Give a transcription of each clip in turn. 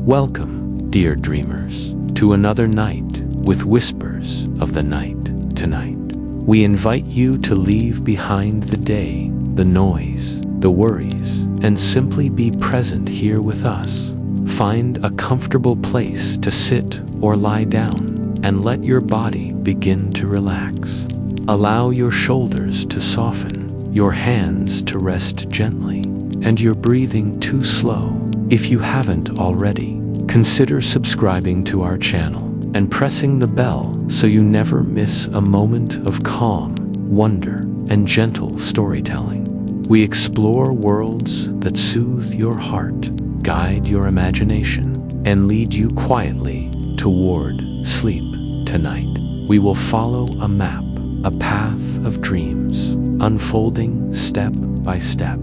Welcome, dear dreamers, to another night with whispers of the night tonight. We invite you to leave behind the day, the noise, the worries, and simply be present here with us. Find a comfortable place to sit or lie down, and let your body begin to relax. Allow your shoulders to soften, your hands to rest gently, and your breathing to slow. If you haven't already, consider subscribing to our channel and pressing the bell so you never miss a moment of calm, wonder, and gentle storytelling. We explore worlds that soothe your heart, guide your imagination, and lead you quietly toward sleep tonight. We will follow a map, a path of dreams, unfolding step by step,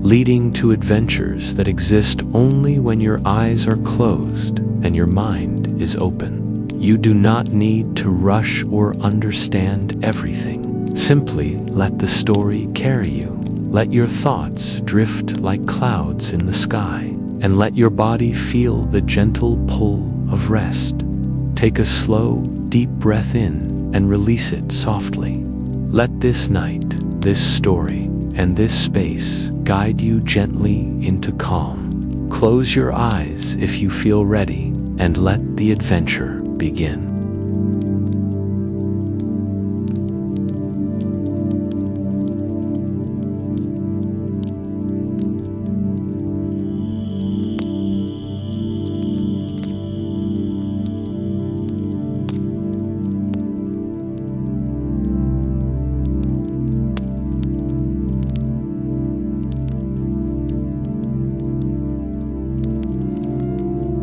leading to adventures that exist only when your eyes are closed and your mind is open. You do not need to rush or understand everything. Simply let the story carry you. Let your thoughts drift like clouds in the sky, and let your body feel the gentle pull of rest. Take a slow, deep breath in and release it softly. Let this night, this story, and this space guide you gently into calm. Close your eyes if you feel ready, and let the adventure begin.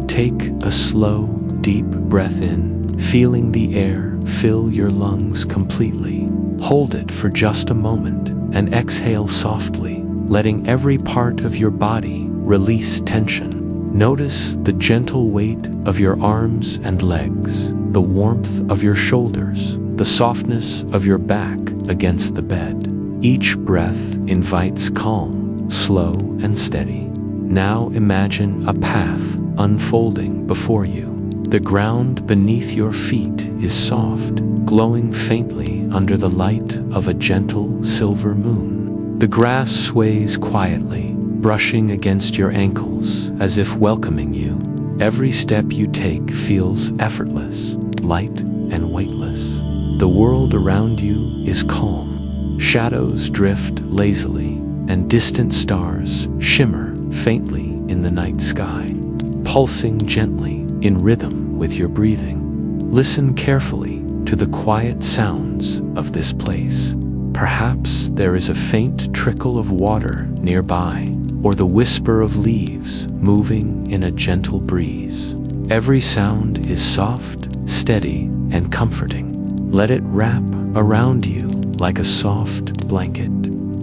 Take a slow, deep breath in, feeling the air fill your lungs completely. Hold it for just a moment and exhale softly, letting every part of your body release tension. Notice the gentle weight of your arms and legs, the warmth of your shoulders, the softness of your back against the bed. Each breath invites calm, slow and steady. Now imagine a path unfolding before you. The ground beneath your feet is soft, glowing faintly under the light of a gentle silver moon. The grass sways quietly, brushing against your ankles as if welcoming you. Every step you take feels effortless, light and weightless. The world around you is calm. Shadows drift lazily, and distant stars shimmer faintly in the night sky, pulsing gently in rhythm with your breathing. Listen carefully to the quiet sounds of this place. Perhaps there is a faint trickle of water nearby, or the whisper of leaves moving in a gentle breeze. Every sound is soft, steady, and comforting. Let it wrap around you like a soft blanket,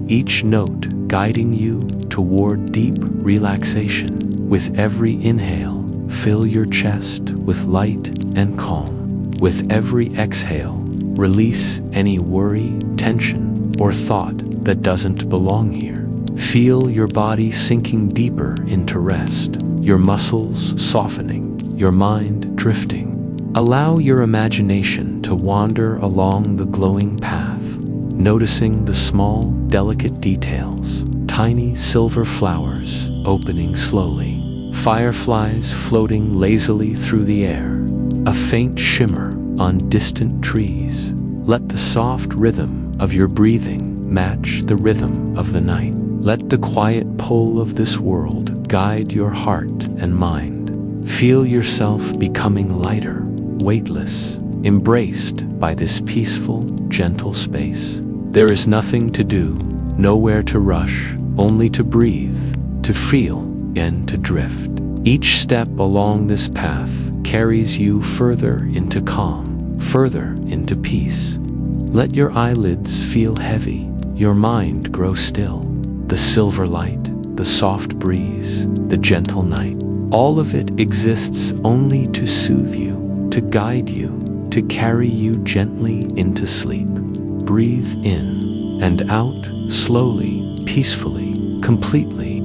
each note guiding you toward deep relaxation. With every inhale, fill your chest with light and calm. With every exhale, release any worry, tension, or thought that doesn't belong here. Feel your body sinking deeper into rest, your muscles softening, your mind drifting. Allow your imagination to wander along the glowing path, noticing the small, delicate details, tiny silver flowers opening slowly, fireflies floating lazily through the air, a faint shimmer on distant trees. Let the soft rhythm of your breathing match the rhythm of the night. Let the quiet pull of this world guide your heart and mind. Feel yourself becoming lighter, weightless, embraced by this peaceful, gentle space. There is nothing to do, nowhere to rush, only to breathe, to feel, and to drift. Each step along this path carries you further into calm, further into peace. Let your eyelids feel heavy, your mind grow still. The silver light, the soft breeze, the gentle night, all of it exists only to soothe you, to guide you, to carry you gently into sleep. Breathe in and out, slowly, peacefully, completely.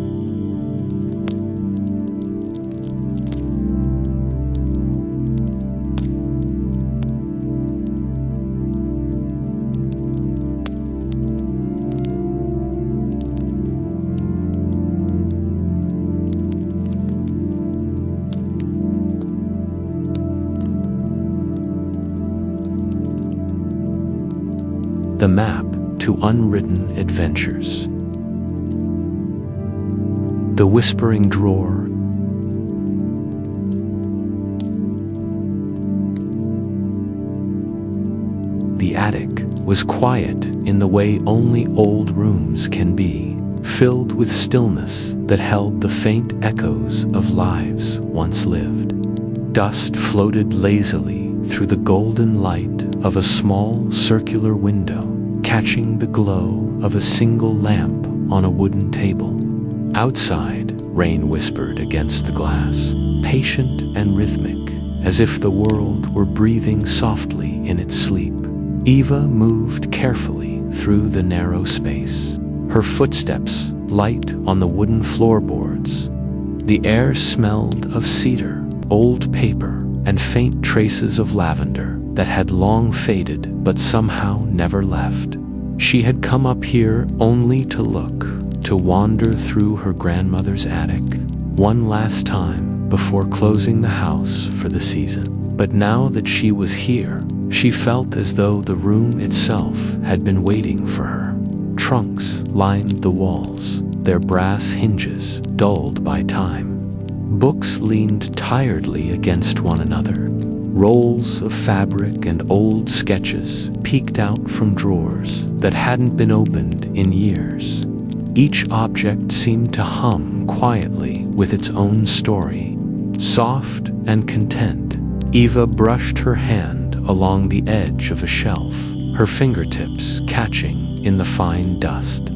the map to Unwritten Adventures. The whispering drawer. The attic was quiet in the way only old rooms can be, filled with stillness that held the faint echoes of lives once lived. Dust floated lazily through the golden light of a small circular window, catching the glow of a single lamp on a wooden table. Outside, rain whispered against the glass, patient and rhythmic, as if the world were breathing softly in its sleep. Eva moved carefully through the narrow space, her footsteps light on the wooden floorboards. The air smelled of cedar, old paper, and faint traces of lavender that had long faded but somehow never left. She had come up here only to look, to wander through her grandmother's attic, one last time before closing the house for the season. But now that she was here, she felt as though the room itself had been waiting for her. Trunks lined the walls, their brass hinges dulled by time. Books leaned tiredly against one another. Rolls of fabric and old sketches peeked out from drawers that hadn't been opened in years. Each object seemed to hum quietly with its own story. Soft and content, Eva brushed her hand along the edge of a shelf, her fingertips catching in the fine dust.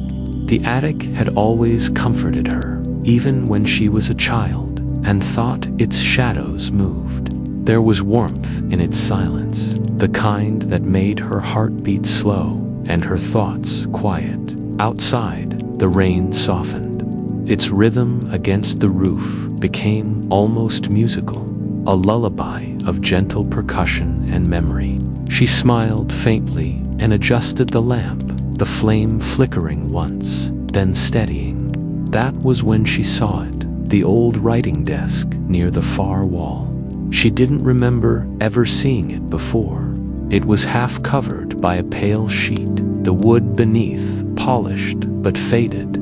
The attic had always comforted her, even when she was a child, and thought its shadows moved. There was warmth in its silence, the kind that made her heart beat slow and her thoughts quiet. Outside, the rain softened. Its rhythm against the roof became almost musical, a lullaby of gentle percussion and memory. She smiled faintly and adjusted the lamp, the flame flickering once, then steadying. That was when she saw it, the old writing desk near the far wall. She didn't remember ever seeing it before. It was half covered by a pale sheet, the wood beneath polished but faded.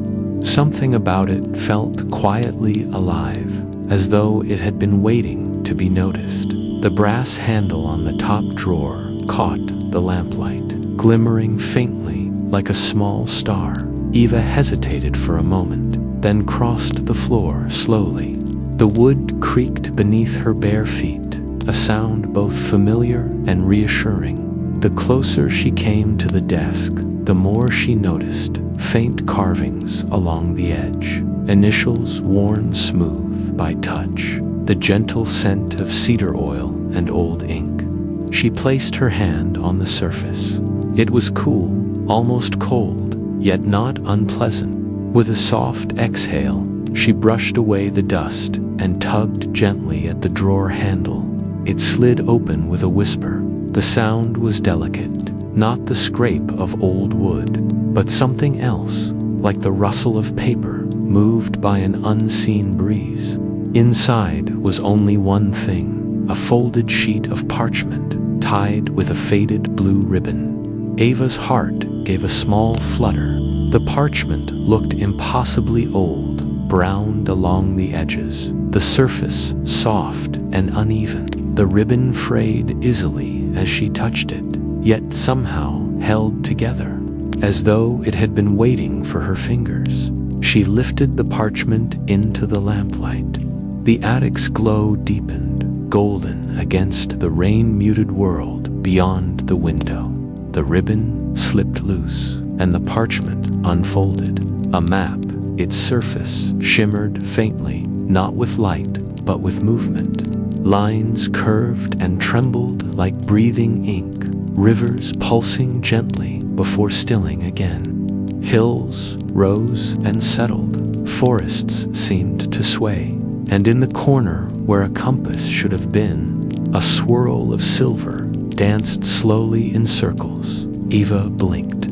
Something about it felt quietly alive, as though it had been waiting to be noticed. The brass handle on the top drawer caught the lamplight, glimmering faintly like a small star. Eva hesitated for a moment, then crossed the floor slowly. The wood creaked beneath her bare feet, a sound both familiar and reassuring. The closer she came to the desk, the more she noticed faint carvings along the edge, initials worn smooth by touch, the gentle scent of cedar oil and old ink. She placed her hand on the surface. It was cool, almost cold, yet not unpleasant. With a soft exhale, she brushed away the dust and tugged gently at the drawer handle. It slid open with a whisper. The sound was delicate, not the scrape of old wood, but something else, like the rustle of paper moved by an unseen breeze. Inside was only one thing, a folded sheet of parchment tied with a faded blue ribbon. Ava's heart gave a small flutter. The parchment looked impossibly old, browned along the edges, the surface soft and uneven. The ribbon frayed easily as she touched it, yet somehow held together, as though it had been waiting for her fingers. She lifted the parchment into the lamplight. The attic's glow deepened, golden against the rain-muted world beyond the window. The ribbon slipped loose, and the parchment unfolded. A map, its surface shimmered faintly, not with light, but with movement. Lines curved and trembled like breathing ink, rivers pulsing gently before stilling again. Hills rose and settled, forests seemed to sway, and in the corner where a compass should have been, a swirl of silver danced slowly in circles. Eva blinked,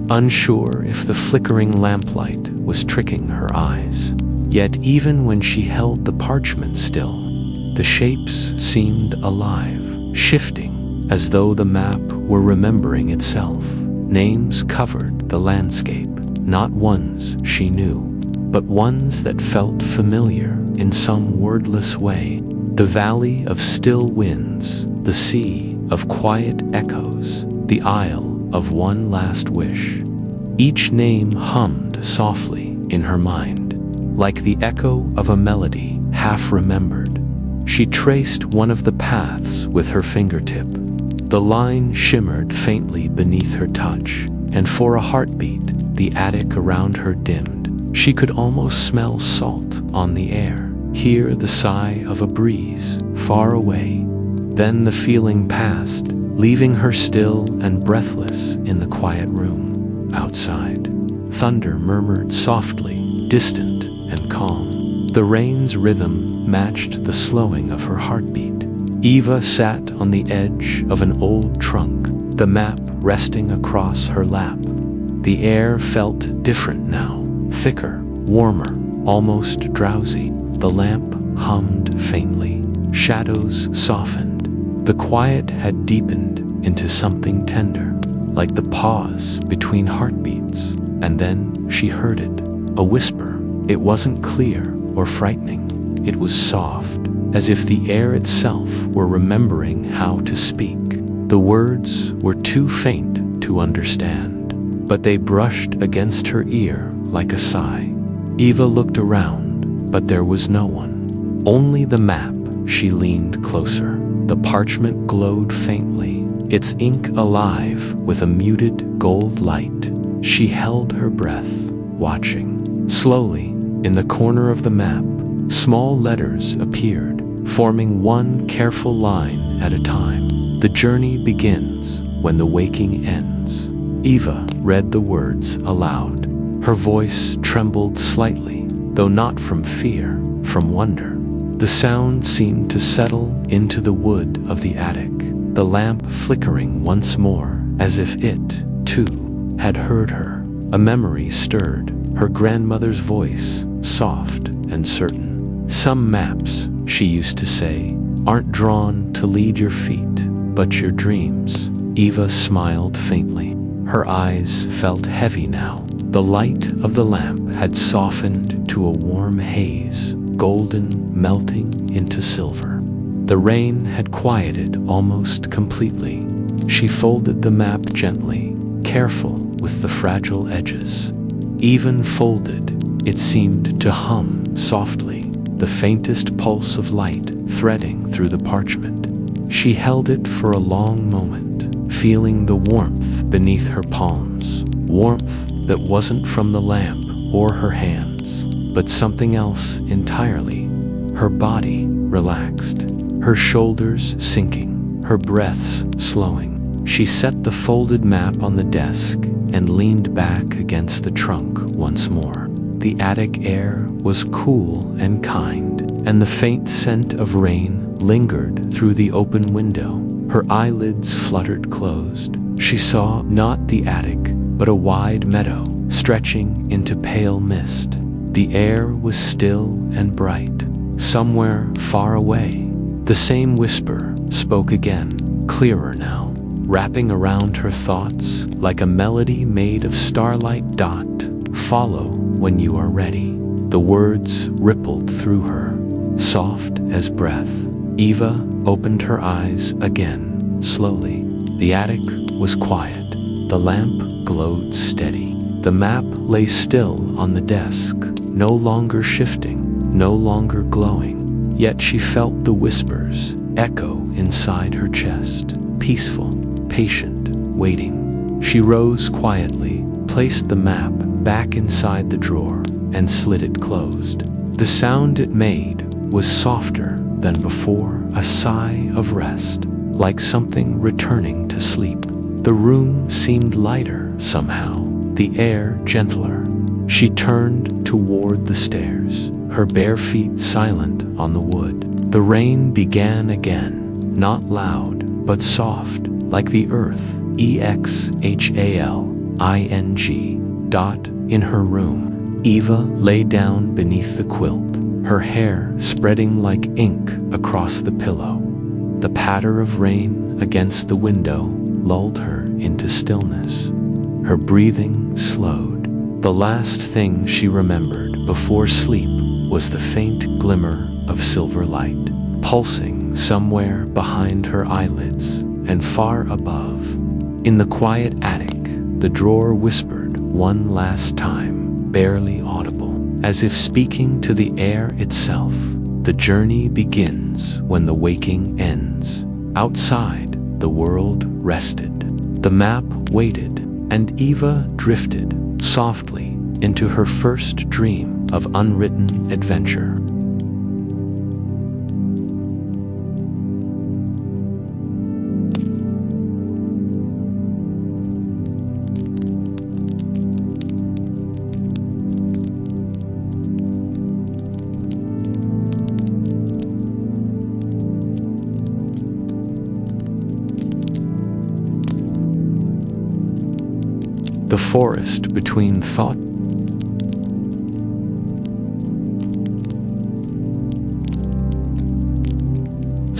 unsure if the flickering lamplight was tricking her eyes. Yet even when she held the parchment still, the shapes seemed alive, shifting, as though the map were remembering itself. Names covered the landscape, not ones she knew, but ones that felt familiar in some wordless way. The valley of still winds, the sea of quiet echoes, the isle of one last wish. Each name hummed softly in her mind, like the echo of a melody half remembered. She traced one of the paths with her fingertip. The line shimmered faintly beneath her touch, and for a heartbeat, the attic around her dimmed. She could almost smell salt on the air, hear the sigh of a breeze far away. Then the feeling passed, leaving her still and breathless in the quiet room. Outside, thunder murmured softly, distant and calm. The rain's rhythm matched the slowing of her heartbeat. Eva sat on the edge of an old trunk, the map resting across her lap. The air felt different now, thicker, warmer, almost drowsy. The lamp hummed faintly. Shadows softened. The quiet had deepened into something tender, like the pause between heartbeats. And then she heard it, a whisper. It wasn't clear or frightening. It was soft, as if the air itself were remembering how to speak. The words were too faint to understand, but they brushed against her ear like a sigh. Eva looked around, but there was no one. Only the map. She leaned closer. The parchment glowed faintly, its ink alive with a muted gold light. She held her breath, watching. Slowly, in the corner of the map, small letters appeared, forming one careful line at a time. The journey begins when the waking ends. Eva read the words aloud. Her voice trembled slightly, though not from fear, from wonder. The sound seemed to settle into the wood of the attic, the lamp flickering once more, as if it, too, had heard her. A memory stirred, her grandmother's voice, soft and certain. Some maps, she used to say, aren't drawn to lead your feet, but your dreams. Eva smiled faintly. Her eyes felt heavy now. The light of the lamp had softened to a warm haze, golden, melting into silver. The rain had quieted almost completely. She folded the map gently, careful with the fragile edges. Even folded, it seemed to hum softly, the faintest pulse of light threading through the parchment. She held it for a long moment, feeling the warmth beneath her palms, warmth that wasn't from the lamp or her hands, but something else entirely. Her body relaxed, her shoulders sinking, her breaths slowing. She set the folded map on the desk and leaned back against the trunk once more. The attic air was cool and kind, and the faint scent of rain lingered through the open window. Her eyelids fluttered closed. She saw not the attic, but a wide meadow stretching into pale mist. The air was still and bright. Somewhere far away, the same whisper spoke again, clearer now, wrapping around her thoughts like a melody made of starlight. Follow when you are ready. The words rippled through her, soft as breath. Eva opened her eyes again, slowly. The attic was quiet. The lamp glowed steady. The map lay still on the desk, no longer shifting, no longer glowing. Yet she felt the whispers echo inside her chest, peaceful, patient, waiting. She rose quietly, placed the map back inside the drawer, and slid it closed. The sound it made was softer than before, a sigh of rest, like something returning to sleep. The room seemed lighter somehow, the air gentler. She turned toward the stairs, her bare feet silent on the wood. The rain began again, not loud, but soft, like the earth, exhaling. In her room, Eva lay down beneath the quilt, her hair spreading like ink across the pillow. The patter of rain against the window lulled her into stillness. her breathing slowed. The last thing she remembered before sleep was the faint glimmer of silver light, pulsing somewhere behind her eyelids and far above. In the quiet attic, the drawer whispered one last time, barely audible, as if speaking to the air itself. The journey begins when the waking ends. Outside, the world rested. The map waited, and Eva drifted softly into her first dream of unwritten adventure. The forest between thoughts.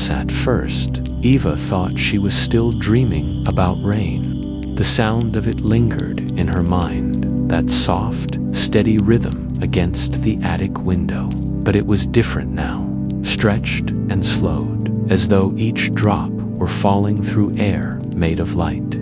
At first, Eva thought she was still dreaming about rain. The sound of it lingered in her mind, that soft, steady rhythm against the attic window. But it was different now, stretched and slowed, as though each drop were falling through air made of light.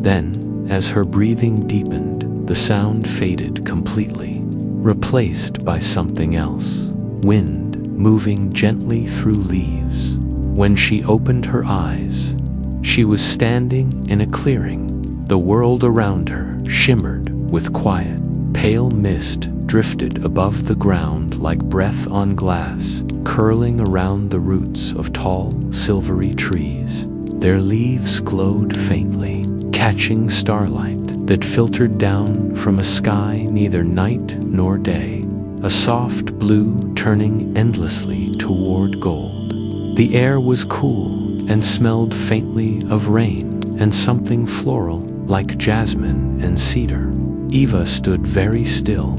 Then, as her breathing deepened, the sound faded completely, replaced by something else, wind moving gently through leaves. When she opened her eyes, she was standing in a clearing. The world around her shimmered with quiet. Pale mist drifted above the ground like breath on glass, curling around the roots of tall, silvery trees. Their leaves glowed faintly, catching starlight that filtered down from a sky neither night nor day, a soft blue turning endlessly toward gold. The air was cool and smelled faintly of rain and something floral like jasmine and cedar. Eva stood very still.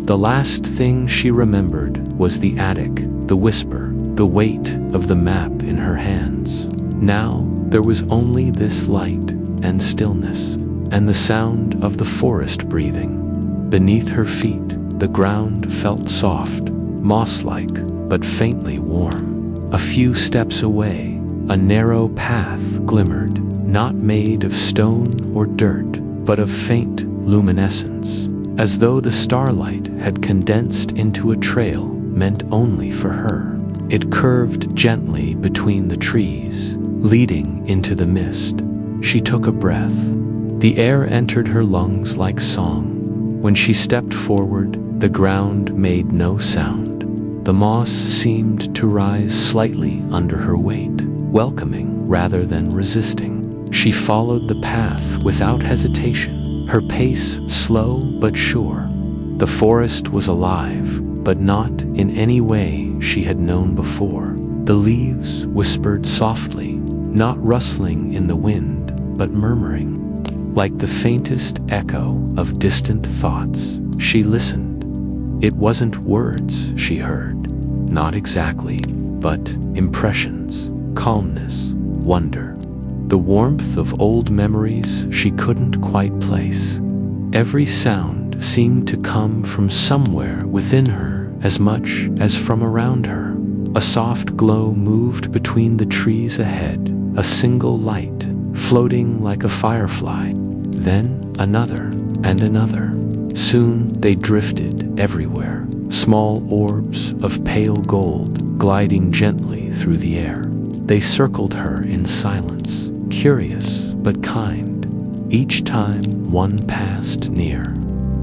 The last thing she remembered was the attic, the whisper, the weight of the map in her hands. Now there was only this light and stillness, and the sound of the forest breathing. Beneath her feet, the ground felt soft, moss-like, but faintly warm. A few steps away, a narrow path glimmered, not made of stone or dirt, but of faint luminescence, as though the starlight had condensed into a trail meant only for her. It curved gently between the trees, leading into the mist. She took a breath. The air entered her lungs like song. When she stepped forward, the ground made no sound. The moss seemed to rise slightly under her weight, welcoming rather than resisting. She followed the path without hesitation, her pace slow but sure. The forest was alive, but not in any way she had known before. The leaves whispered softly, not rustling in the wind, but murmuring, like the faintest echo of distant thoughts. She listened. It wasn't words she heard, not exactly, but impressions, calmness, wonder, the warmth of old memories she couldn't quite place. Every sound seemed to come from somewhere within her as much as from around her. A soft glow moved between the trees ahead, a single light, floating like a firefly. Then another and another. Soon they drifted everywhere, small orbs of pale gold gliding gently through the air. They circled her in silence, curious but kind. Each time one passed near,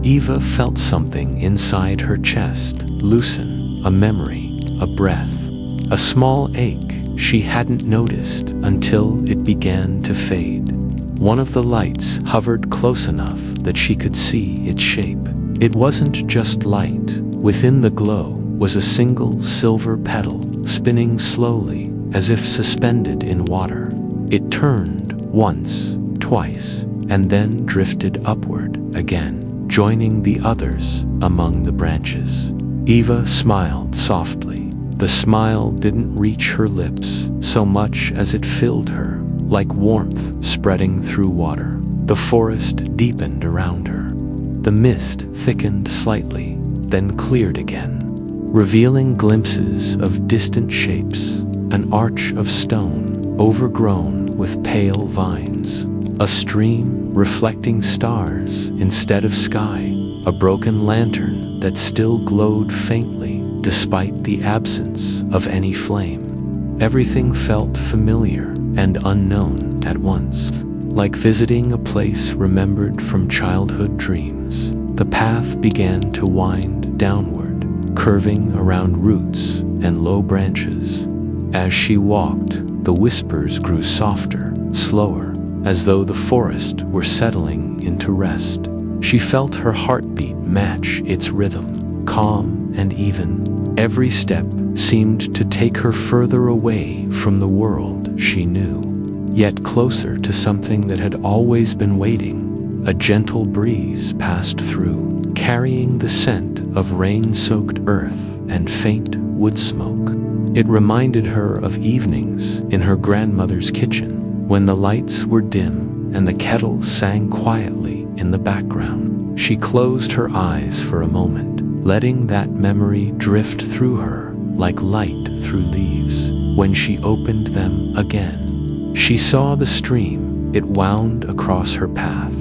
Eva felt something inside her chest loosen, a memory, a breath, a small ache she hadn't noticed until it began to fade. One of the lights hovered close enough that she could see its shape. It wasn't just light. Within the glow was a single silver petal, spinning slowly as if suspended in water. It turned once, twice, and then drifted upward again, joining the others among the branches. Eva smiled softly. The smile didn't reach her lips so much as it filled her, like warmth spreading through water. The forest deepened around her. The mist thickened slightly, then cleared again, revealing glimpses of distant shapes, an arch of stone overgrown with pale vines, a stream reflecting stars instead of sky, a broken lantern that still glowed faintly despite the absence of any flame. Everything felt familiar and unknown at once, like visiting a place remembered from childhood dreams. The path began to wind downward, curving around roots and low branches. As she walked, the whispers grew softer, slower, as though the forest were settling into rest. She felt her heartbeat match its rhythm, calm and even. Every step seemed to take her further away from the world she knew, yet closer to something that had always been waiting. A gentle breeze passed through, carrying the scent of rain-soaked earth and faint wood smoke. It reminded her of evenings in her grandmother's kitchen, when the lights were dim and the kettle sang quietly in the background. She closed her eyes for a moment, letting that memory drift through her like light through leaves. When she opened them again, she saw the stream. It wound across her path,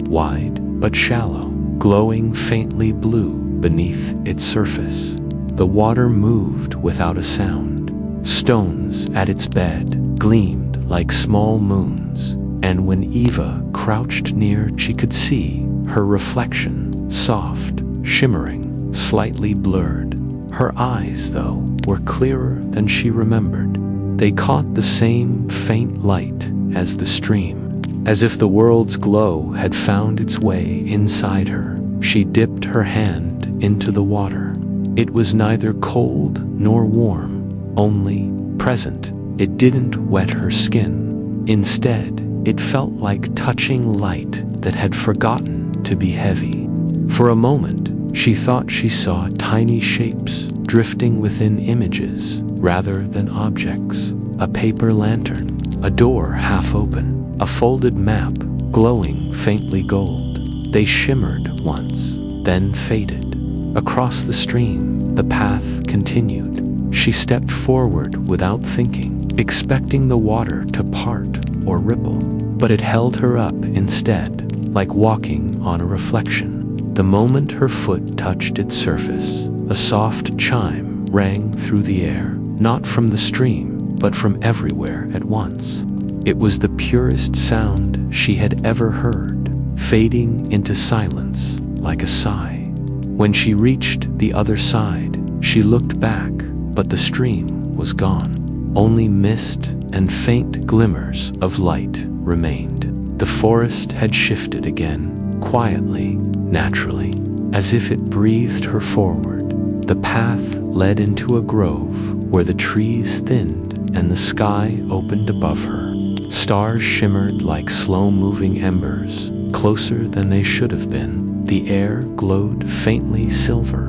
wide but shallow, glowing faintly blue beneath its surface. The water moved without a sound. Stones at its bed gleamed like small moons, and when Eva crouched near, she could see her reflection, soft, shimmering, slightly blurred. Her eyes, though, were clearer than she remembered. They caught the same faint light as the stream, as if the world's glow had found its way inside her. She dipped her hand into the water. It was neither cold nor warm, only present. It didn't wet her skin. Instead, it felt like touching light that had forgotten to be heavy. For a moment, she thought she saw tiny shapes drifting within images rather than objects. A paper lantern, a door half open, a folded map glowing faintly gold. They shimmered once, then faded. Across the stream, the path continued. She stepped forward without thinking, expecting the water to part or ripple, but it held her up instead, like walking on a reflection. The moment her foot touched its surface, a soft chime rang through the air, not from the stream, but from everywhere at once. It was the purest sound she had ever heard, fading into silence like a sigh. When she reached the other side, she looked back, but the stream was gone. Only mist and faint glimmers of light remained. The forest had shifted again, quietly, naturally, as if it breathed her forward. The path led into a grove where the trees thinned and the sky opened above her. Stars shimmered like slow-moving embers, closer than they should have been. The air glowed faintly silver,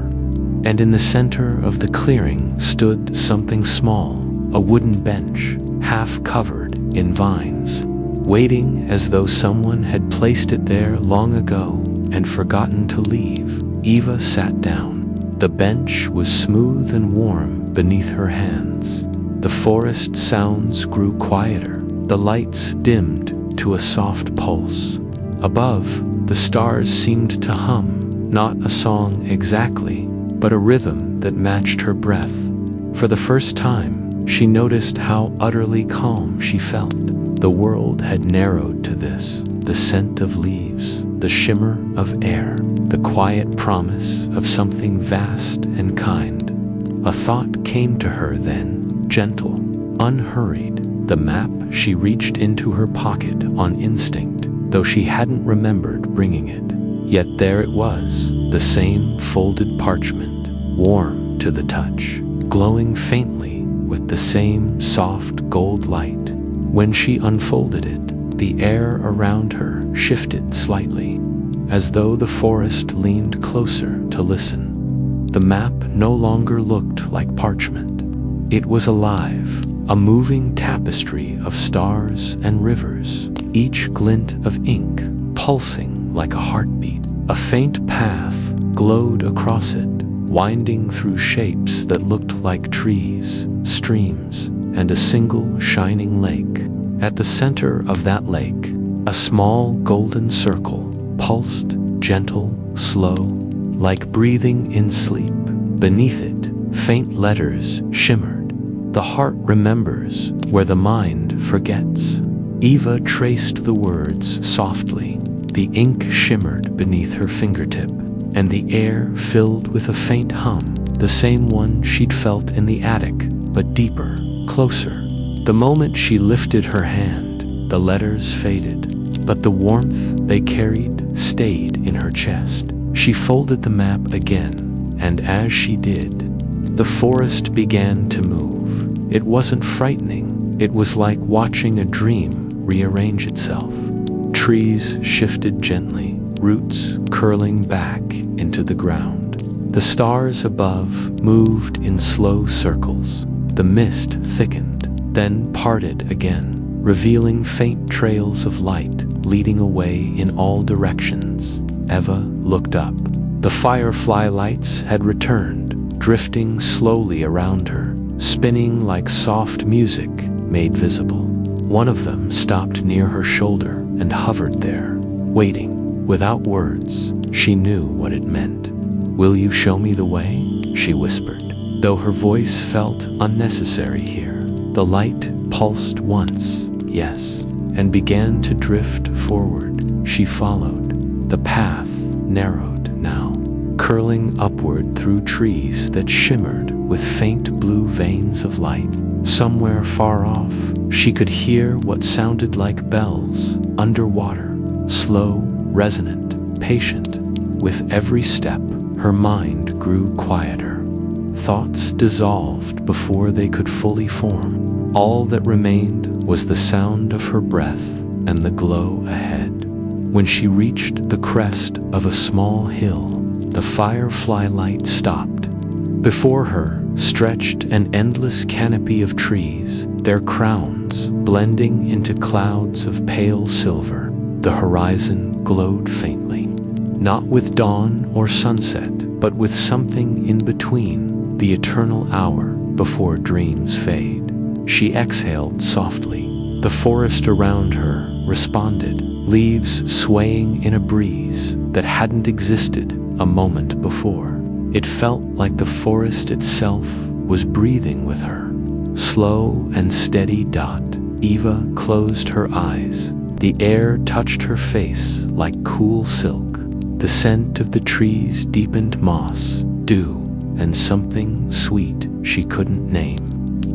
and in the center of the clearing stood something small, a wooden bench, half covered in vines, waiting as though someone had placed it there long ago and forgotten to leave. Eva sat down. The bench was smooth and warm beneath her hands. The forest sounds grew quieter. The lights dimmed to a soft pulse. Above, the stars seemed to hum, not a song exactly, but a rhythm that matched her breath. For the first time, she noticed how utterly calm she felt. The world had narrowed to this: the scent of leaves, the shimmer of air, the quiet promise of something vast and kind. A thought came to her then, gentle, unhurried. The map she reached into her pocket on instinct, though she hadn't remembered bringing it. Yet there it was, the same folded parchment, warm to the touch, glowing faintly with the same soft gold light. When she unfolded it, the air around her shifted slightly, as though the forest leaned closer to listen. The map no longer looked like parchment. It was alive, a moving tapestry of stars and rivers, each glint of ink pulsing like a heartbeat. A faint path glowed across it, winding through shapes that looked like trees, streams, and a single shining lake. At the center of that lake, a small golden circle pulsed, gentle, slow, like breathing in sleep. Beneath it, faint letters shimmered. The heart remembers where the mind forgets. Eva traced the words softly. The ink shimmered beneath her fingertip, and the air filled with a faint hum, the same one she'd felt in the attic, but deeper, closer. The moment she lifted her hand, the letters faded, but the warmth they carried stayed in her chest. She folded the map again, and as she did, the forest began to move. It wasn't frightening. It was like watching a dream rearrange itself. Trees shifted gently, roots curling back into the ground. The stars above moved in slow circles. The mist thickened, then parted again, revealing faint trails of light leading away in all directions. Eva looked up. The firefly lights had returned, drifting slowly around her, spinning like soft music made visible. One of them stopped near her shoulder and hovered there, waiting. Without words, she knew what it meant. "Will you show me the way?" she whispered, though her voice felt unnecessary here. The light pulsed once, yes, and began to drift forward. She followed. The path narrowed now, curling upward through trees that shimmered with faint blue veins of light. Somewhere far off, she could hear what sounded like bells underwater, slow, resonant, patient. With every step, her mind grew quieter. Thoughts dissolved before they could fully form. All that remained was the sound of her breath and the glow ahead. When she reached the crest of a small hill, the firefly light stopped. Before her stretched an endless canopy of trees, their crowns blending into clouds of pale silver. The horizon glowed faintly, not with dawn or sunset, but with something in between, the eternal hour before dreams fade. She exhaled softly. The forest around her responded, leaves swaying in a breeze that hadn't existed a moment before. It felt like the forest itself was breathing with her. Slow and steady dot. Eva closed her eyes. The air touched her face like cool silk. The scent of the trees deepened moss, dew, and something sweet she couldn't name.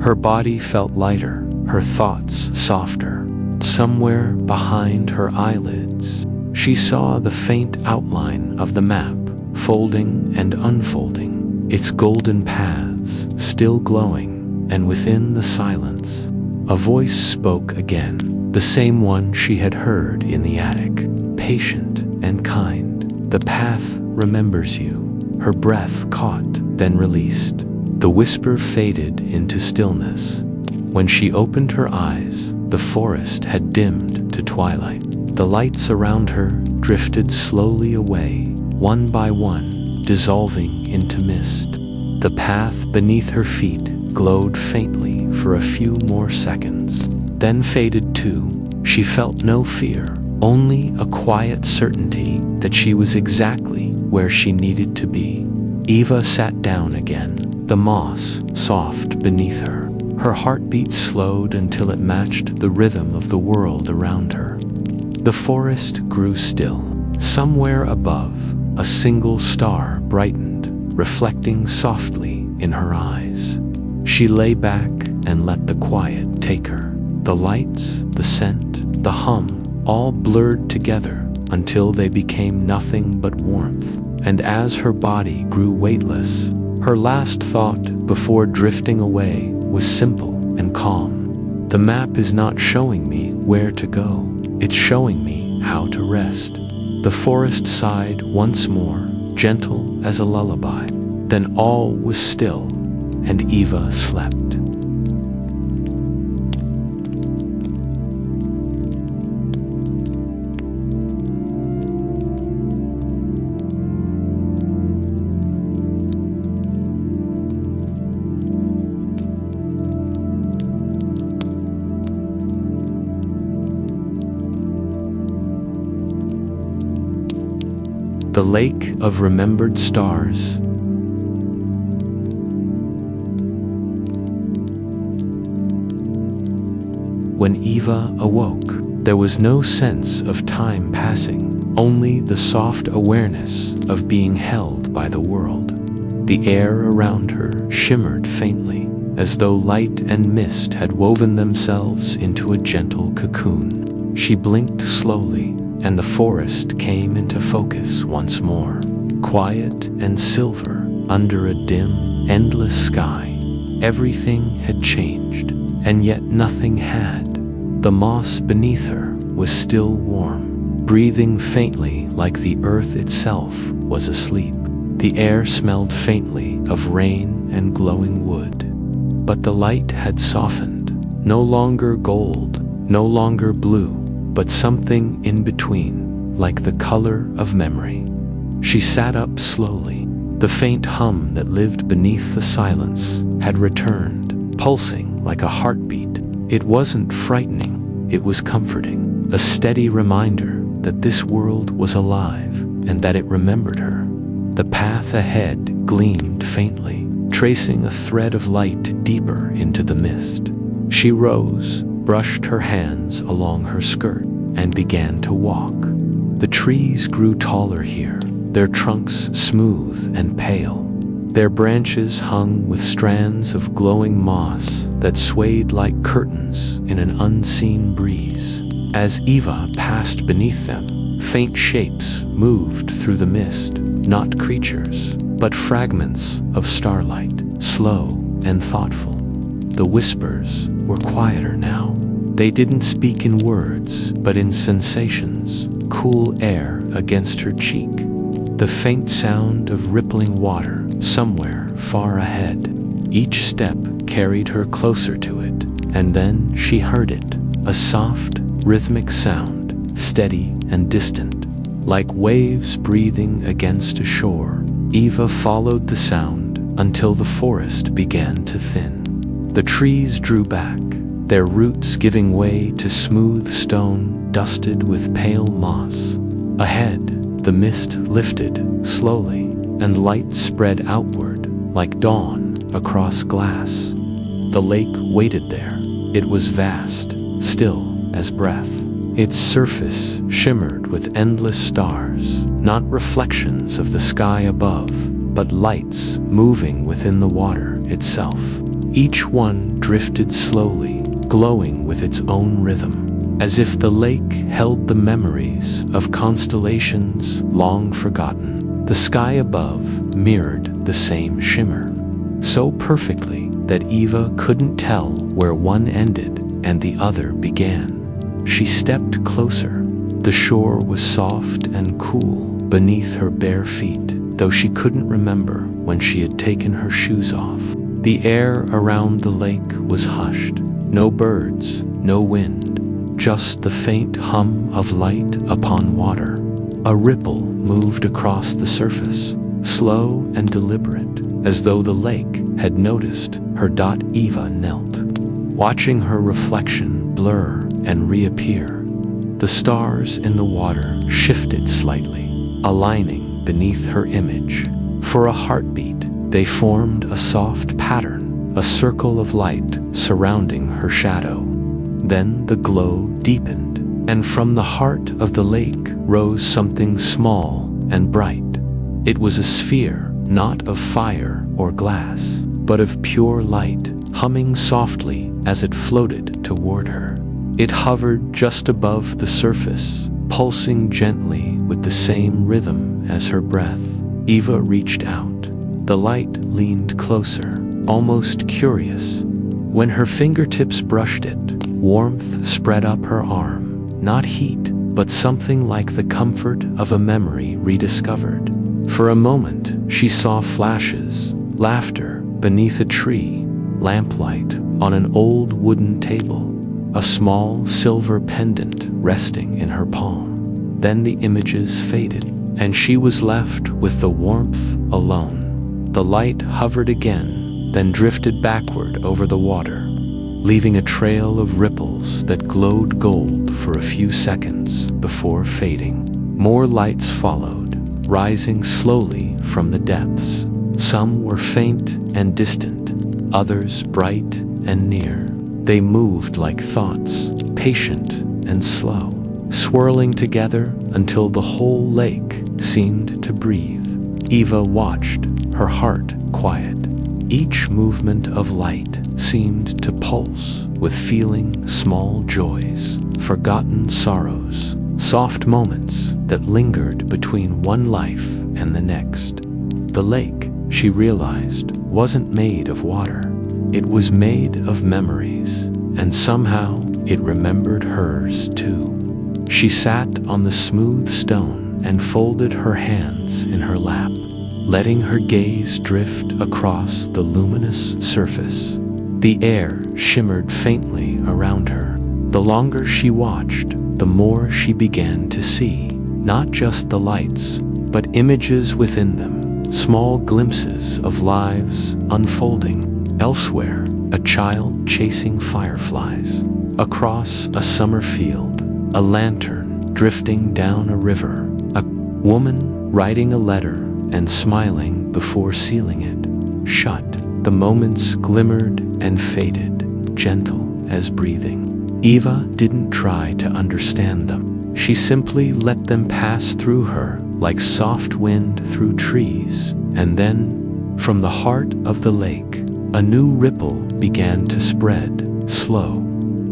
Her body felt lighter, her thoughts softer. Somewhere behind her eyelids, she saw the faint outline of the map, folding and unfolding, its golden paths still glowing, and within the silence, a voice spoke again, the same one she had heard in the attic, patient and kind. "The path remembers you." Her breath caught, then released. The whisper faded into stillness. When she opened her eyes, the forest had dimmed to twilight. The lights around her drifted slowly away, one by one, dissolving into mist. The path beneath her feet glowed faintly for a few more seconds, then faded too. She felt no fear, only a quiet certainty that she was exactly where she needed to be. Eva sat down again, the moss soft beneath her. Her heartbeat slowed until it matched the rhythm of the world around her. The forest grew still. Somewhere above, a single star brightened, reflecting softly in her eyes. She lay back and let the quiet take her. The lights, the scent, the hum, all blurred together until they became nothing but warmth. And as her body grew weightless, her last thought before drifting away was simple and calm. The map is not showing me where to go. It's showing me how to rest. The forest sighed once more, gentle as a lullaby. Then all was still, and Eva slept. The Lake of Remembered Stars. When Eva awoke, there was no sense of time passing, only the soft awareness of being held by the world. The air around her shimmered faintly, as though light and mist had woven themselves into a gentle cocoon. She blinked slowly, and the forest came into focus once more, quiet and silver under a dim, endless sky. Everything had changed, and yet nothing had. The moss beneath her was still warm, breathing faintly like the earth itself was asleep. The air smelled faintly of rain and glowing wood. But the light had softened, no longer gold, no longer blue, but something in between, like the color of memory. She sat up slowly. The faint hum that lived beneath the silence had returned, pulsing like a heartbeat. It wasn't frightening, it was comforting, a steady reminder that this world was alive and that it remembered her. The path ahead gleamed faintly, tracing a thread of light deeper into the mist. She rose, brushed her hands along her skirt, and began to walk. The trees grew taller here, their trunks smooth and pale. Their branches hung with strands of glowing moss that swayed like curtains in an unseen breeze. As Eva passed beneath them, faint shapes moved through the mist, not creatures, but fragments of starlight, slow and thoughtful. The whispers were quieter now. They didn't speak in words, but in sensations, cool air against her cheek, the faint sound of rippling water somewhere far ahead. Each step carried her closer to it, and then she heard it, a soft, rhythmic sound, steady and distant, like waves breathing against a shore. Eva followed the sound until the forest began to thin. The trees drew back, their roots giving way to smooth stone dusted with pale moss. Ahead, the mist lifted slowly, and light spread outward like dawn across glass. The lake waited there. It was vast, still as breath. Its surface shimmered with endless stars, not reflections of the sky above, but lights moving within the water itself. Each one drifted slowly, glowing with its own rhythm, as if the lake held the memories of constellations long forgotten. The sky above mirrored the same shimmer, so perfectly that Eva couldn't tell where one ended and the other began. She stepped closer. The shore was soft and cool beneath her bare feet, though she couldn't remember when she had taken her shoes off. The air around the lake was hushed. No birds, no wind, just the faint hum of light upon water. A ripple moved across the surface, slow and deliberate, as though the lake had noticed her. Eva knelt, watching her reflection blur and reappear. The stars in the water shifted slightly, aligning beneath her image. For a heartbeat, they formed a soft pattern, a circle of light surrounding her shadow. Then the glow deepened, and from the heart of the lake rose something small and bright. It was a sphere, not of fire or glass, but of pure light, humming softly as it floated toward her. It hovered just above the surface, pulsing gently with the same rhythm as her breath. Eva reached out. The light leaned closer, almost curious. When her fingertips brushed it, warmth spread up her arm. Not heat, but something like the comfort of a memory rediscovered. For a moment, she saw flashes, laughter beneath a tree, lamplight on an old wooden table, a small silver pendant resting in her palm. Then the images faded, and she was left with the warmth alone. The light hovered again, then drifted backward over the water, leaving a trail of ripples that glowed gold for a few seconds before fading. More lights followed, rising slowly from the depths. Some were faint and distant, others bright and near. They moved like thoughts, patient and slow, swirling together until the whole lake seemed to breathe. Eva watched, her heart quiet. Each movement of light seemed to pulse with feeling small joys, forgotten sorrows, soft moments that lingered between one life and the next. The lake, she realized, wasn't made of water. It was made of memories, and somehow it remembered hers too. She sat on the smooth stone and folded her hands in her lap, letting her gaze drift across the luminous surface. The air shimmered faintly around her. The longer she watched, the more she began to see, not just the lights, but images within them, small glimpses of lives unfolding. Elsewhere, a child chasing fireflies. Across a summer field, a lantern drifting down a river. A woman writing a letter and smiling before sealing it shut. The moments glimmered and faded, gentle as breathing. Eva didn't try to understand them. She simply let them pass through her like soft wind through trees. And then, from the heart of the lake, a new ripple began to spread, slow,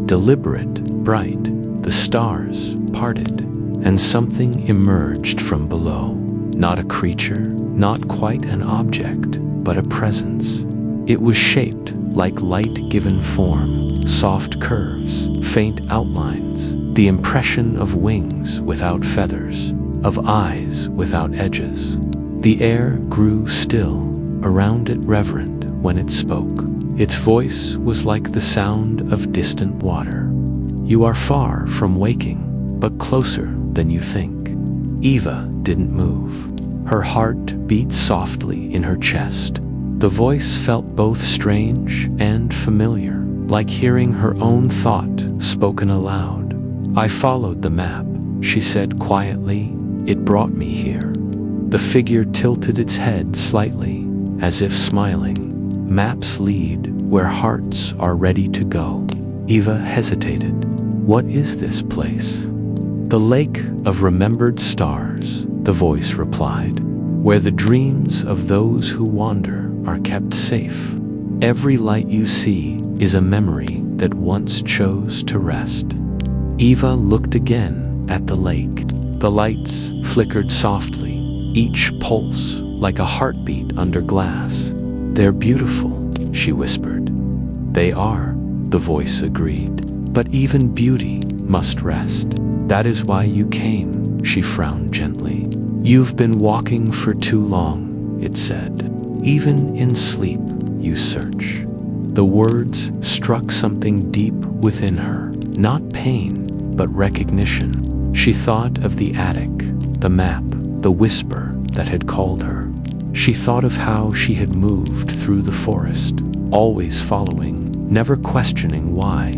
deliberate, bright. The stars parted, and something emerged from below. Not a creature, not quite an object, but a presence. It was shaped like light given form, soft curves, faint outlines, the impression of wings without feathers, of eyes without edges. The air grew still, around it reverent when it spoke. Its voice was like the sound of distant water. You are far from waking, but closer than you think. Eva didn't move. Her heart beat softly in her chest. The voice felt both strange and familiar, like hearing her own thought spoken aloud. I followed the map, she said quietly. It brought me here. The figure tilted its head slightly, as if smiling. Maps lead where hearts are ready to go. Eva hesitated. What is this place? The lake of remembered stars, the voice replied, where the dreams of those who wander are kept safe. Every light you see is a memory that once chose to rest. Eva looked again at the lake. The lights flickered softly, each pulse like a heartbeat under glass. They're beautiful, she whispered. They are, the voice agreed. But even beauty must rest. That is why you came, she frowned gently. You've been walking for too long, it said. Even in sleep, you search. The words struck something deep within her. Not pain, but recognition. She thought of the attic, the map, the whisper that had called her. She thought of how she had moved through the forest, always following, never questioning why.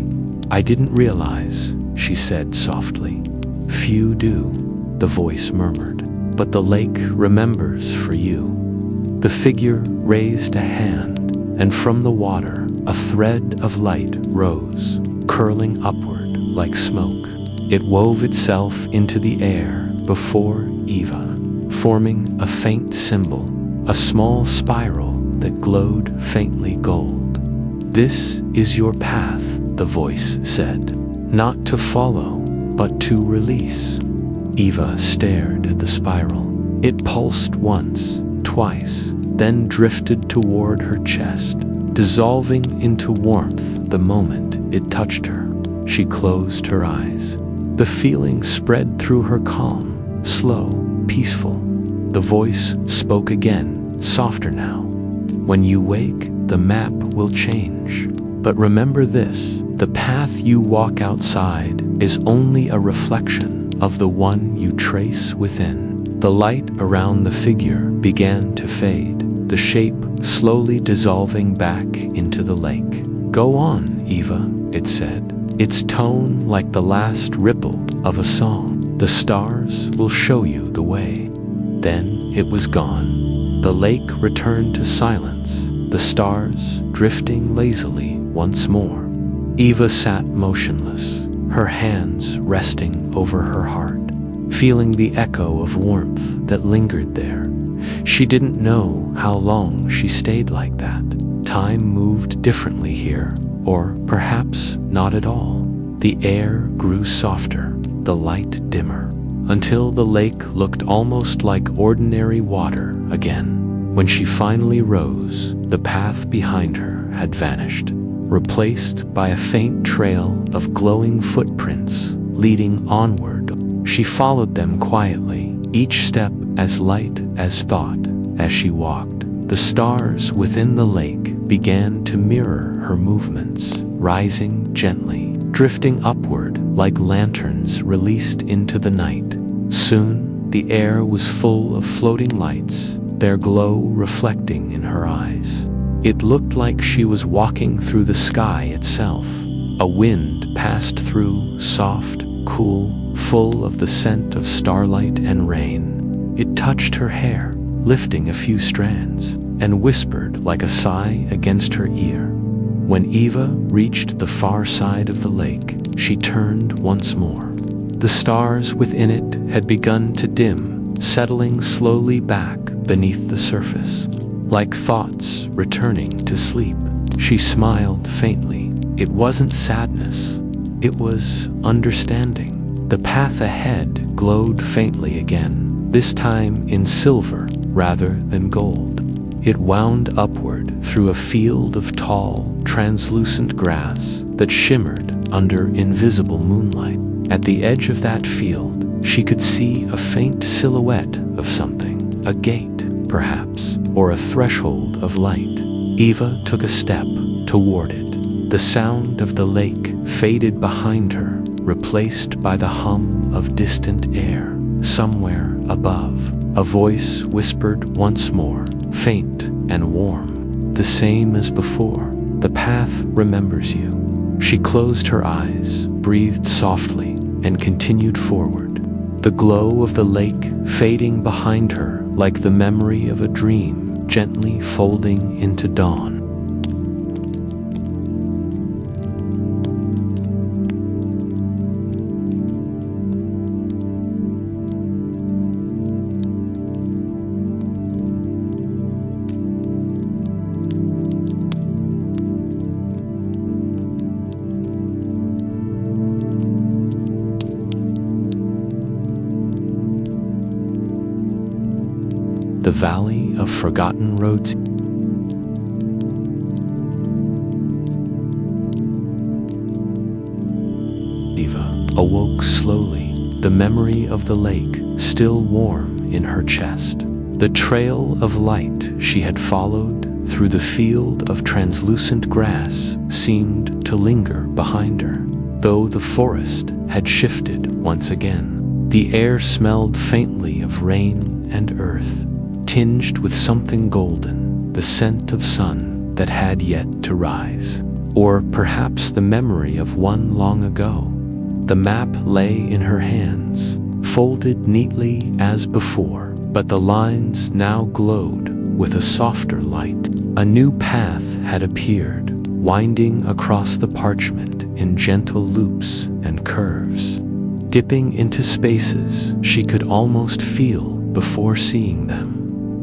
I didn't realize, she said softly. Few do, the voice murmured, but the lake remembers for you. The figure raised a hand, and from the water, a thread of light rose, curling upward like smoke. It wove itself into the air before Eva, forming a faint symbol, a small spiral that glowed faintly gold. This is your path, the voice said, not to follow, but to release. Eva stared at the spiral. It pulsed once, twice, then drifted toward her chest, dissolving into warmth the moment it touched her. She closed her eyes. The feeling spread through her calm, slow, peaceful. The voice spoke again, softer now. When you wake, the map will change. But remember this, the path you walk outside is only a reflection of the one you trace within. The light around the figure began to fade, the shape slowly dissolving back into the lake. Go on, Eva, it said, its tone like the last ripple of a song. The stars will show you the way. Then it was gone. The lake returned to silence, the stars drifting lazily once more. Eva sat motionless, her hands resting over her heart, feeling the echo of warmth that lingered there. She didn't know how long she stayed like that. Time moved differently here, or perhaps not at all. The air grew softer, the light dimmer, until the lake looked almost like ordinary water again. When she finally rose, the path behind her had vanished, replaced by a faint trail of glowing footprints leading onward. She followed them quietly, each step as light as thought. As she walked, the stars within the lake began to mirror her movements, rising gently, drifting upward like lanterns released into the night. Soon, the air was full of floating lights, their glow reflecting in her eyes. It looked like she was walking through the sky itself. A wind passed through, soft, cool, full of the scent of starlight and rain. It touched her hair, lifting a few strands, and whispered like a sigh against her ear. When Eva reached the far side of the lake, she turned once more. The stars within it had begun to dim, settling slowly back beneath the surface, like thoughts returning to sleep. She smiled faintly. It wasn't sadness, it was understanding. The path ahead glowed faintly again, this time in silver rather than gold. It wound upward through a field of tall, translucent grass that shimmered under invisible moonlight. At the edge of that field, she could see a faint silhouette of something, a gate, perhaps, or a threshold of light. Eva took a step toward it. The sound of the lake faded behind her, replaced by the hum of distant air. Somewhere above, a voice whispered once more, faint and warm, the same as before. The path remembers you. She closed her eyes, breathed softly, and continued forward. The glow of the lake fading behind her like the memory of a dream, gently folding into dawn. The Valley of Forgotten Roads. Eva awoke slowly, the memory of the lake still warm in her chest. The trail of light she had followed through the field of translucent grass seemed to linger behind her, though the forest had shifted once again. The air smelled faintly of rain and earth, tinged with something golden, the scent of sun that had yet to rise. Or perhaps the memory of one long ago. The map lay in her hands, folded neatly as before, but the lines now glowed with a softer light. A new path had appeared, winding across the parchment in gentle loops and curves, dipping into spaces she could almost feel before seeing them.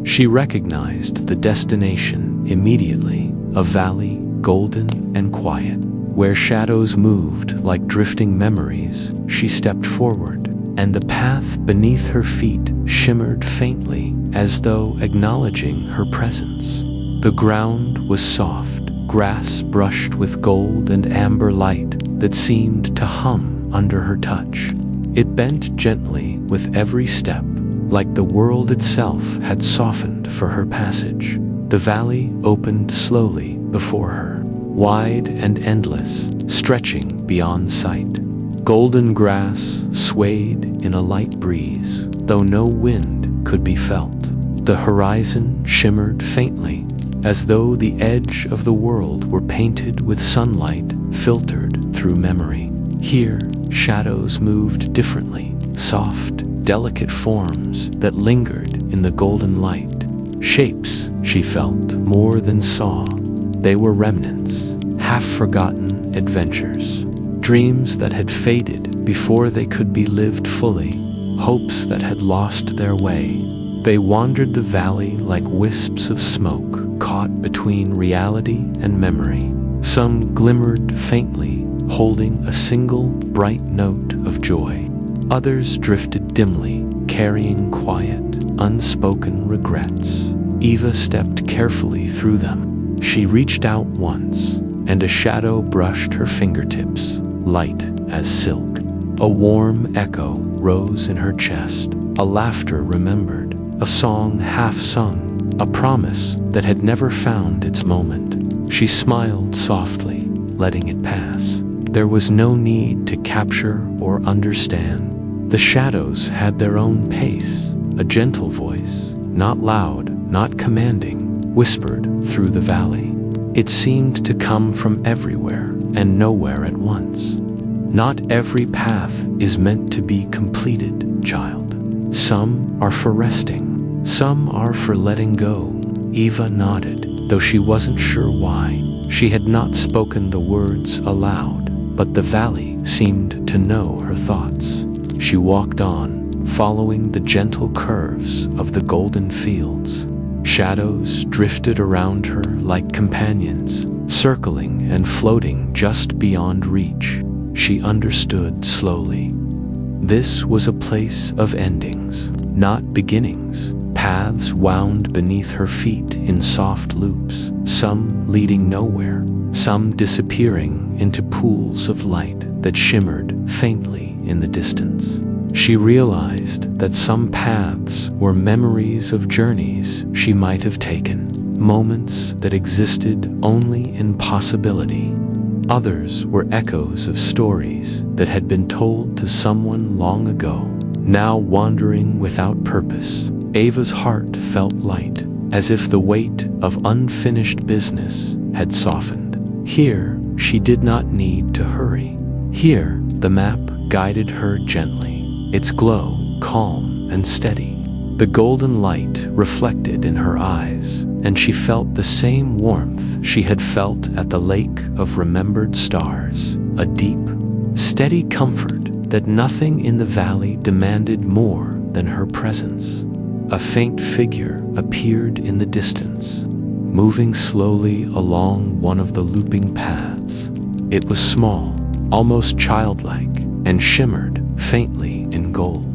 She recognized the destination immediately, a valley golden and quiet. Where shadows moved like drifting memories, she stepped forward, and the path beneath her feet shimmered faintly as though acknowledging her presence. The ground was soft, grass brushed with gold and amber light that seemed to hum under her touch. It bent gently with every step, like the world itself had softened for her passage. The valley opened slowly before her, wide and endless, stretching beyond sight. Golden grass swayed in a light breeze, though no wind could be felt. The horizon shimmered faintly, as though the edge of the world were painted with sunlight filtered through memory. Here, shadows moved differently, soft, delicate forms that lingered in the golden light. Shapes, she felt, more than saw. They were remnants, half-forgotten adventures. Dreams that had faded before they could be lived fully. Hopes that had lost their way. They wandered the valley like wisps of smoke, caught between reality and memory. Some glimmered faintly, holding a single bright note of joy. Others drifted dimly, carrying quiet, unspoken regrets. Eva stepped carefully through them. She reached out once, and a shadow brushed her fingertips, light as silk. A warm echo rose in her chest, a laughter remembered, a song half-sung, a promise that had never found its moment. She smiled softly, letting it pass. There was no need to capture or understand. The shadows had their own pace, a gentle voice, not loud, not commanding, whispered through the valley. It seemed to come from everywhere and nowhere at once. Not every path is meant to be completed, child. Some are for resting, some are for letting go. Eva nodded, though she wasn't sure why. She had not spoken the words aloud, but the valley seemed to know her thoughts. She walked on, following the gentle curves of the golden fields. Shadows drifted around her like companions, circling and floating just beyond reach. She understood slowly. This was a place of endings, not beginnings. Paths wound beneath her feet in soft loops, some leading nowhere, some disappearing into pools of light that shimmered faintly in the distance. She realized that some paths were memories of journeys she might have taken, moments that existed only in possibility. Others were echoes of stories that had been told to someone long ago, now wandering without purpose. Ava's heart felt light, as if the weight of unfinished business had softened. Here, she did not need to hurry. Here, the map guided her gently, its glow calm and steady. The golden light reflected in her eyes, and she felt the same warmth she had felt at the lake of remembered stars, a deep, steady comfort that nothing in the valley demanded more than her presence. A faint figure appeared in the distance, moving slowly along one of the looping paths. It was small, almost childlike, and shimmered faintly in gold.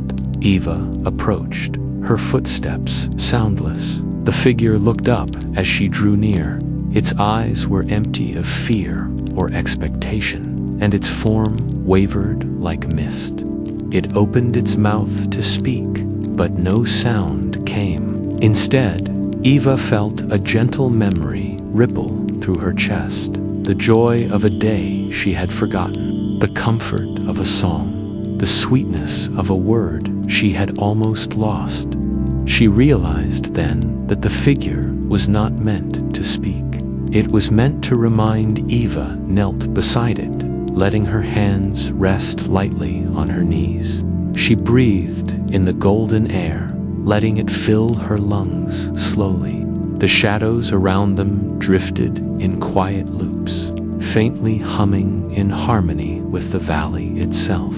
Eva approached, her footsteps soundless. The figure looked up as she drew near. Its eyes were empty of fear or expectation, and its form wavered like mist. It opened its mouth to speak, but no sound came. Instead, Eva felt a gentle memory ripple through her chest, the joy of a day she had forgotten, the comfort of a song, the sweetness of a word she had almost lost. She realized then that the figure was not meant to speak. It was meant to remind. Eva knelt beside it, letting her hands rest lightly on her knees. She breathed in the golden air, letting it fill her lungs slowly. The shadows around them drifted in quiet loops, faintly humming in harmony with the valley itself.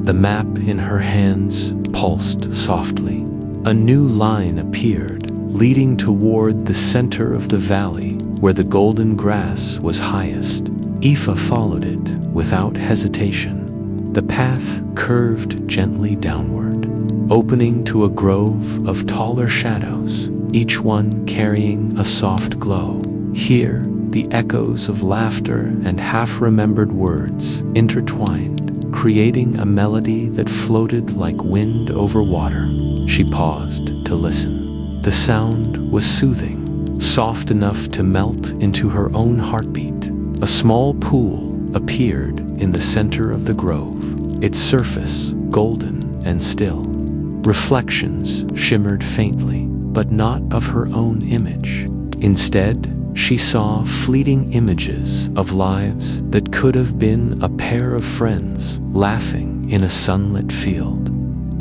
The map in her hands pulsed softly. A new line appeared, leading toward the center of the valley, where the golden grass was highest. Eva followed it without hesitation. The path curved gently downward, opening to a grove of taller shadows, each one carrying a soft glow. Here, the echoes of laughter and half-remembered words intertwined, creating a melody that floated like wind over water. She paused to listen. The sound was soothing, soft enough to melt into her own heartbeat. A small pool appeared in the center of the grove, its surface golden and still. Reflections shimmered faintly, but not of her own image. Instead, she saw fleeting images of lives that could have been a pair of friends laughing in a sunlit field.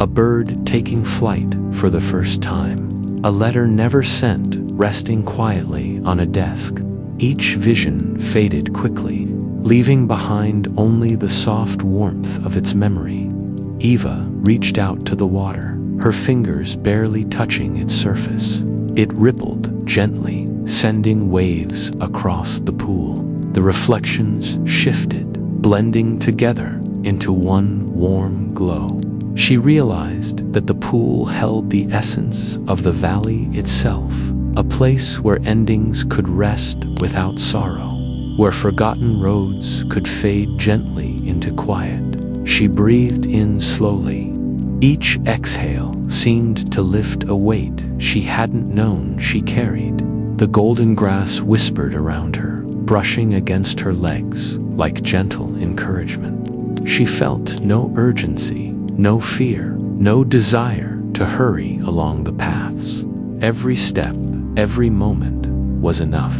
a bird taking flight for the first time, a letter never sent resting quietly on a desk. Each vision faded quickly, leaving behind only the soft warmth of its memory. Eva reached out to the water, her fingers barely touching its surface. It rippled gently, sending waves across the pool. The reflections shifted, blending together into one warm glow. She realized that the pool held the essence of the valley itself, a place where endings could rest without sorrow, where forgotten roads could fade gently into quiet. She breathed in slowly. Each exhale seemed to lift a weight she hadn't known she carried. The golden grass whispered around her, brushing against her legs like gentle encouragement. She felt no urgency, no fear, no desire to hurry along the paths. Every step, every moment was enough.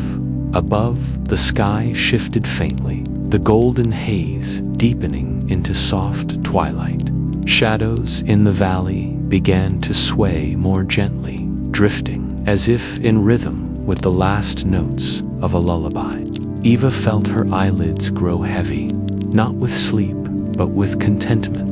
Above, the sky shifted faintly, the golden haze deepening into soft twilight. Shadows in the valley began to sway more gently, drifting as if in rhythm with the last notes of a lullaby. Eva felt her eyelids grow heavy, not with sleep, but with contentment.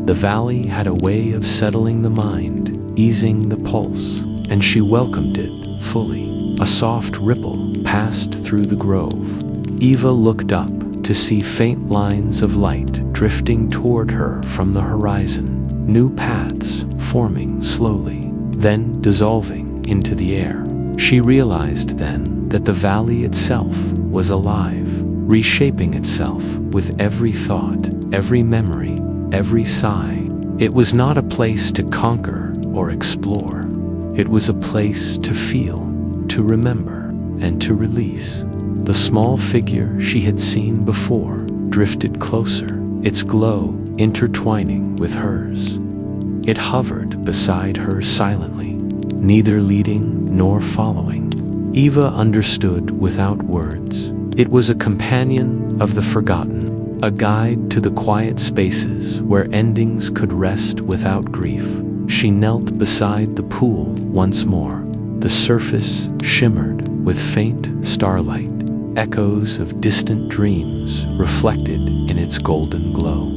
The valley had a way of settling the mind, easing the pulse, and she welcomed it fully. A soft ripple passed through the grove. Eva looked up to see faint lines of light drifting toward her from the horizon, new paths forming slowly, then dissolving into the air. She realized then that the valley itself was alive, reshaping itself with every thought, every memory, every sigh. It was not a place to conquer or explore. It was a place to feel, to remember, and to release. The small figure she had seen before drifted closer, its glow intertwining with hers. It hovered beside her silently, neither leading nor following. Eva understood without words. It was a companion of the forgotten, a guide to the quiet spaces where endings could rest without grief. She knelt beside the pool once more. The surface shimmered with faint starlight, echoes of distant dreams reflected in its golden glow.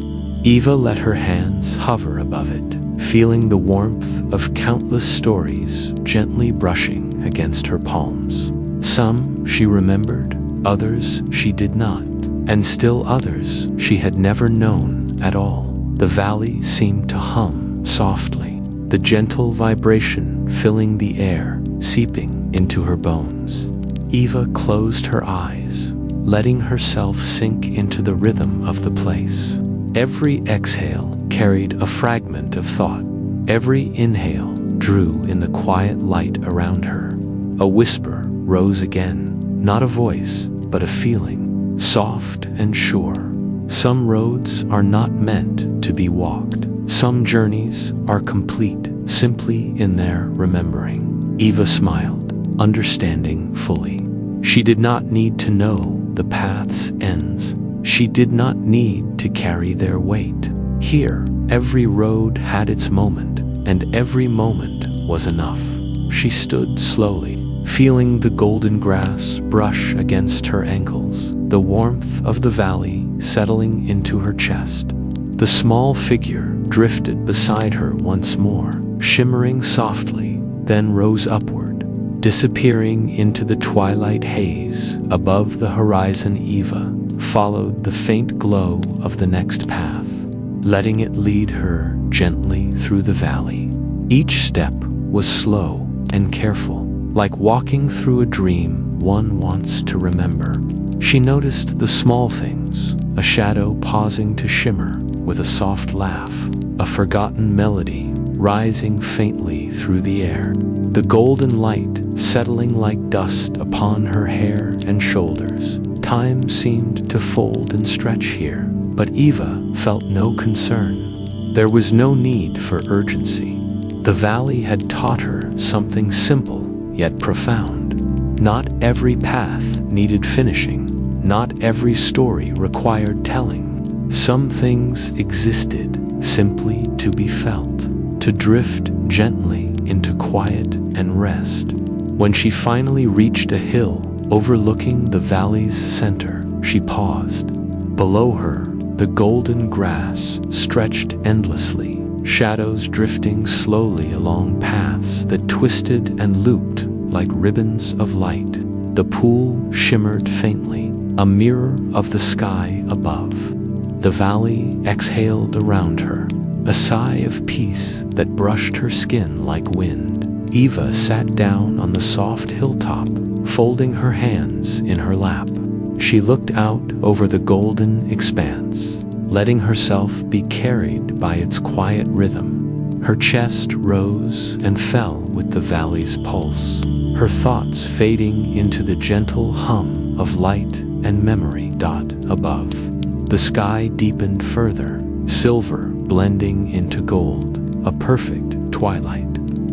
Eva let her hands hover above it, feeling the warmth of countless stories gently brushing against her palms. Some she remembered, others she did not, and still others she had never known at all. The valley seemed to hum softly, the gentle vibration filling the air, seeping into her bones. Eva closed her eyes, letting herself sink into the rhythm of the place. Every exhale carried a fragment of thought. Every inhale drew in the quiet light around her. A whisper rose again, not a voice, but a feeling, soft and sure. Some roads are not meant to be walked. Some journeys are complete simply in their remembering. Eva smiled, understanding fully. She did not need to know the path's ends. She did not need to carry their weight. Here, every road had its moment, and every moment was enough. She stood slowly, feeling the golden grass brush against her ankles, the warmth of the valley settling into her chest. The small figure drifted beside her once more, shimmering softly, then rose upward, disappearing into the twilight haze above the horizon. Eva followed the faint glow of the next path, letting it lead her gently through the valley. Each step was slow and careful, like walking through a dream one wants to remember. She noticed the small things, a shadow pausing to shimmer with a soft laugh, a forgotten melody rising faintly through the air, the golden light settling like dust upon her hair and shoulders. Time seemed to fold and stretch here, but Eva felt no concern. There was no need for urgency. The valley had taught her something simple yet profound. Not every path needed finishing. Not every story required telling. Some things existed simply to be felt. to drift gently into quiet and rest. When she finally reached a hill overlooking the valley's center, she paused. Below her, the golden grass stretched endlessly, shadows drifting slowly along paths that twisted and looped like ribbons of light. The pool shimmered faintly, a mirror of the sky above. The valley exhaled around her, a sigh of peace that brushed her skin like wind. Eva sat down on the soft hilltop, folding her hands in her lap. She looked out over the golden expanse, letting herself be carried by its quiet rhythm. Her chest rose and fell with the valley's pulse, her thoughts fading into the gentle hum of light and memory. Above, the sky deepened further, silver blending into gold, a perfect twilight.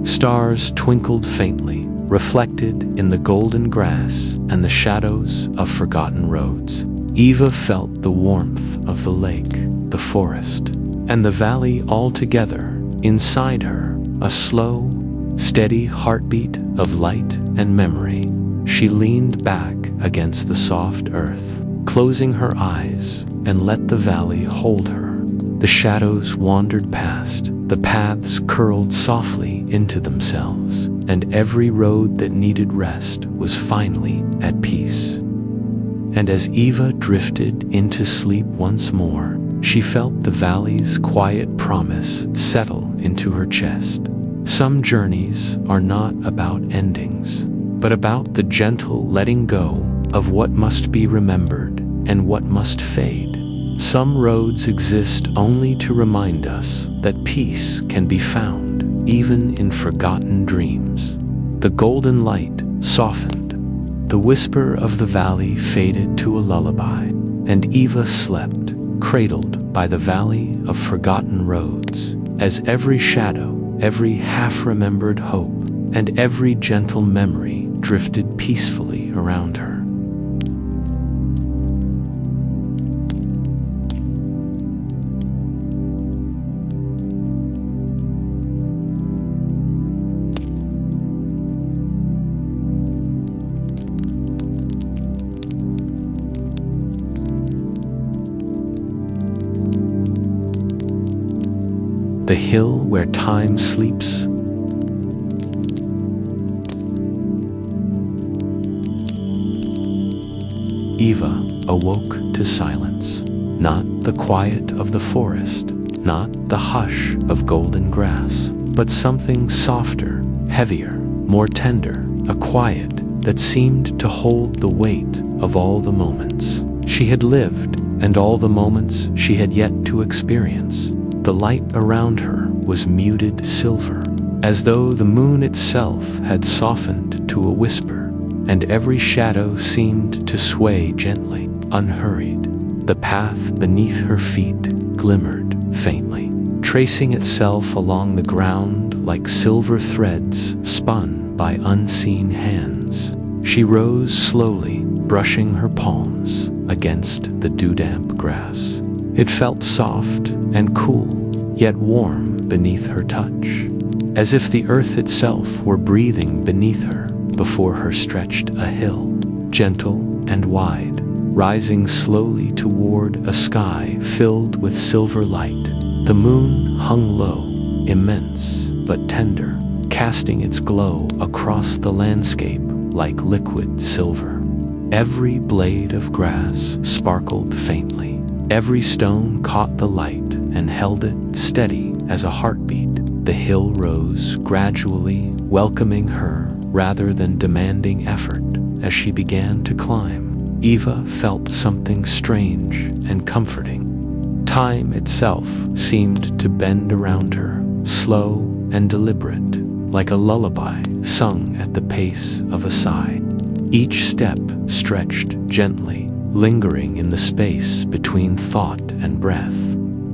Stars twinkled faintly, reflected in the golden grass and the shadows of forgotten roads. Eva felt the warmth of the lake, the forest, and the valley all together. Inside her, a slow, steady heartbeat of light and memory. She leaned back against the soft earth, closing her eyes, and let the valley hold her. The shadows wandered past, the paths curled softly into themselves, and every road that needed rest was finally at peace. And as Eva drifted into sleep once more, she felt the valley's quiet promise settle into her chest. Some journeys are not about endings, but about the gentle letting go of what must be remembered and what must fade. Some roads exist only to remind us that peace can be found even in forgotten dreams. The golden light softened. The whisper of the valley faded to a lullaby, and Eva slept, cradled by the valley of forgotten roads, as every shadow, every half-remembered hope, and every gentle memory drifted peacefully around her. The hill where time sleeps. Eva awoke to silence, not the quiet of the forest, not the hush of golden grass, but something softer, heavier, more tender, a quiet that seemed to hold the weight of all the moments she had lived and all the moments she had yet to experience. The light around her was muted silver, as though the moon itself had softened to a whisper, and every shadow seemed to sway gently, unhurried. The path beneath her feet glimmered faintly, tracing itself along the ground like silver threads spun by unseen hands. She rose slowly, brushing her palms against the dew-damp grass. It felt soft and cool, yet warm beneath her touch, as if the earth itself were breathing beneath her. Before her stretched a hill, gentle and wide, rising slowly toward a sky filled with silver light. The moon hung low, immense but tender, casting its glow across the landscape like liquid silver. Every blade of grass sparkled faintly. Every stone caught the light and held it steady as a heartbeat. The hill rose gradually, welcoming her rather than demanding effort. As she began to climb, Eva felt something strange and comforting. Time itself seemed to bend around her, slow and deliberate, like a lullaby sung at the pace of a sigh. Each step stretched gently, lingering in the space between thought and breath.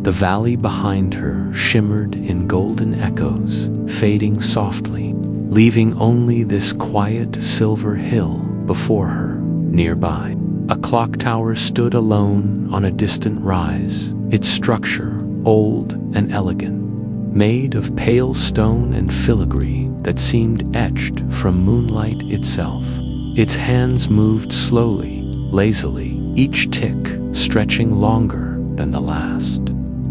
The valley behind her shimmered in golden echoes, fading softly, leaving only this quiet silver hill before her. Nearby, a clock tower stood alone on a distant rise, its structure old and elegant. made of pale stone and filigree that seemed etched from moonlight itself. Its hands moved slowly, lazily, each tick stretching longer than the last,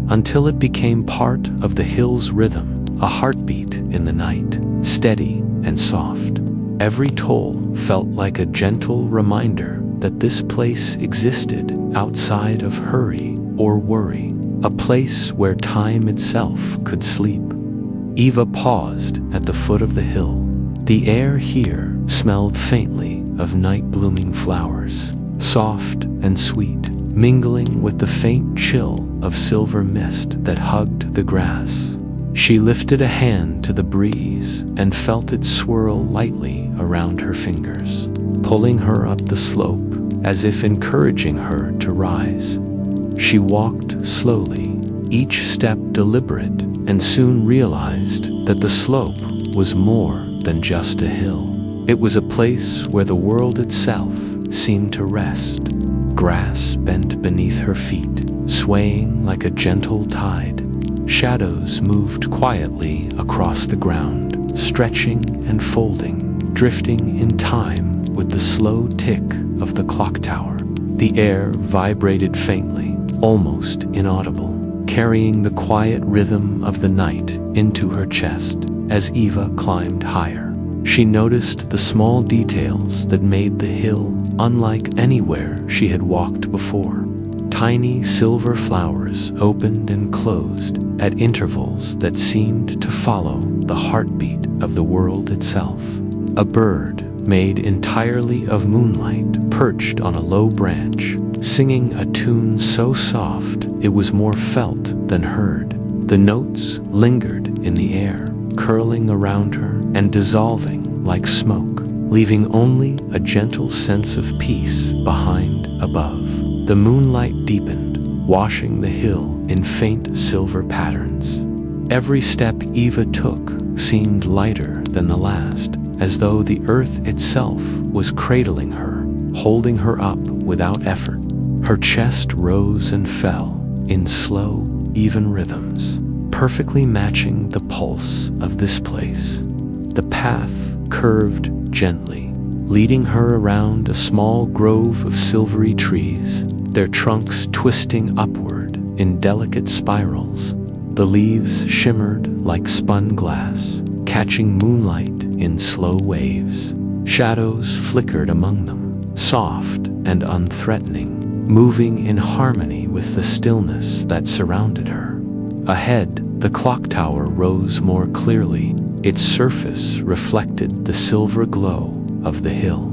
until it became part of the hill's rhythm, a heartbeat in the night, steady and soft. Every toll felt like a gentle reminder that this place existed outside of hurry or worry, a place where time itself could sleep. Eva paused at the foot of the hill. The air here smelled faintly of night-blooming flowers, soft and sweet, mingling with the faint chill of silver mist that hugged the grass. She lifted a hand to the breeze and felt it swirl lightly around her fingers, pulling her up the slope as if encouraging her to rise. She walked slowly, each step deliberate, and soon realized that the slope was more than just a hill. It was a place where the world itself seemed to rest. Grass bent beneath her feet, swaying like a gentle tide. Shadows moved quietly across the ground, stretching and folding, drifting in time with the slow tick of the clock tower. The air vibrated faintly, almost inaudible, carrying the quiet rhythm of the night into her chest. As Eva climbed higher, she noticed the small details that made the hill unlike anywhere she had walked before. Tiny silver flowers opened and closed at intervals that seemed to follow the heartbeat of the world itself. A bird, made entirely of moonlight, perched on a low branch, singing a tune so soft it was more felt than heard. The notes lingered in the air, curling around her and dissolving like smoke, leaving only a gentle sense of peace behind above. The moonlight deepened, washing the hill in faint silver patterns. Every step Eva took seemed lighter than the last, as though the earth itself was cradling her, holding her up without effort. Her chest rose and fell in slow, even rhythms, perfectly matching the pulse of this place. The path curved gently, leading her around a small grove of silvery trees, their trunks twisting upward in delicate spirals. The leaves shimmered like spun glass, catching moonlight in slow waves. Shadows flickered among them, soft and unthreatening, moving in harmony with the stillness that surrounded her. Ahead, the clock tower rose more clearly. Its surface reflected the silver glow of the hill,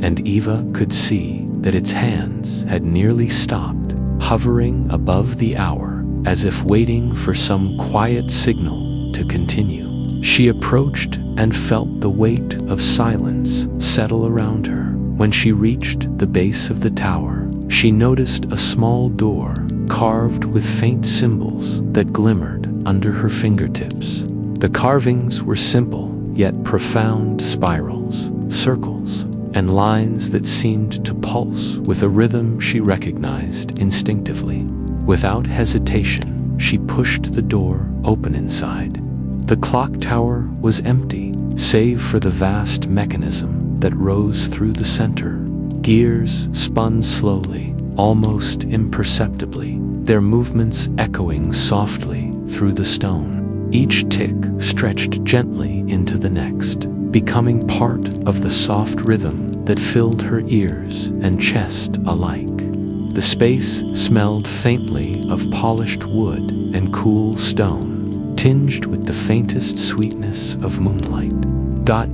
and Eva could see that its hands had nearly stopped, hovering above the hour as if waiting for some quiet signal to continue. She approached and felt the weight of silence settle around her. When she reached the base of the tower, she noticed a small door carved with faint symbols that glimmered under her fingertips. The carvings were simple, yet profound spirals, circles, and lines that seemed to pulse with a rhythm she recognized instinctively. Without hesitation, she pushed the door open inside. The clock tower was empty, save for the vast mechanism that rose through the center. Gears spun slowly, almost imperceptibly, their movements echoing softly through the stone. Each tick stretched gently into the next, becoming part of the soft rhythm that filled her ears and chest alike. The space smelled faintly of polished wood and cool stone, tinged with the faintest sweetness of moonlight.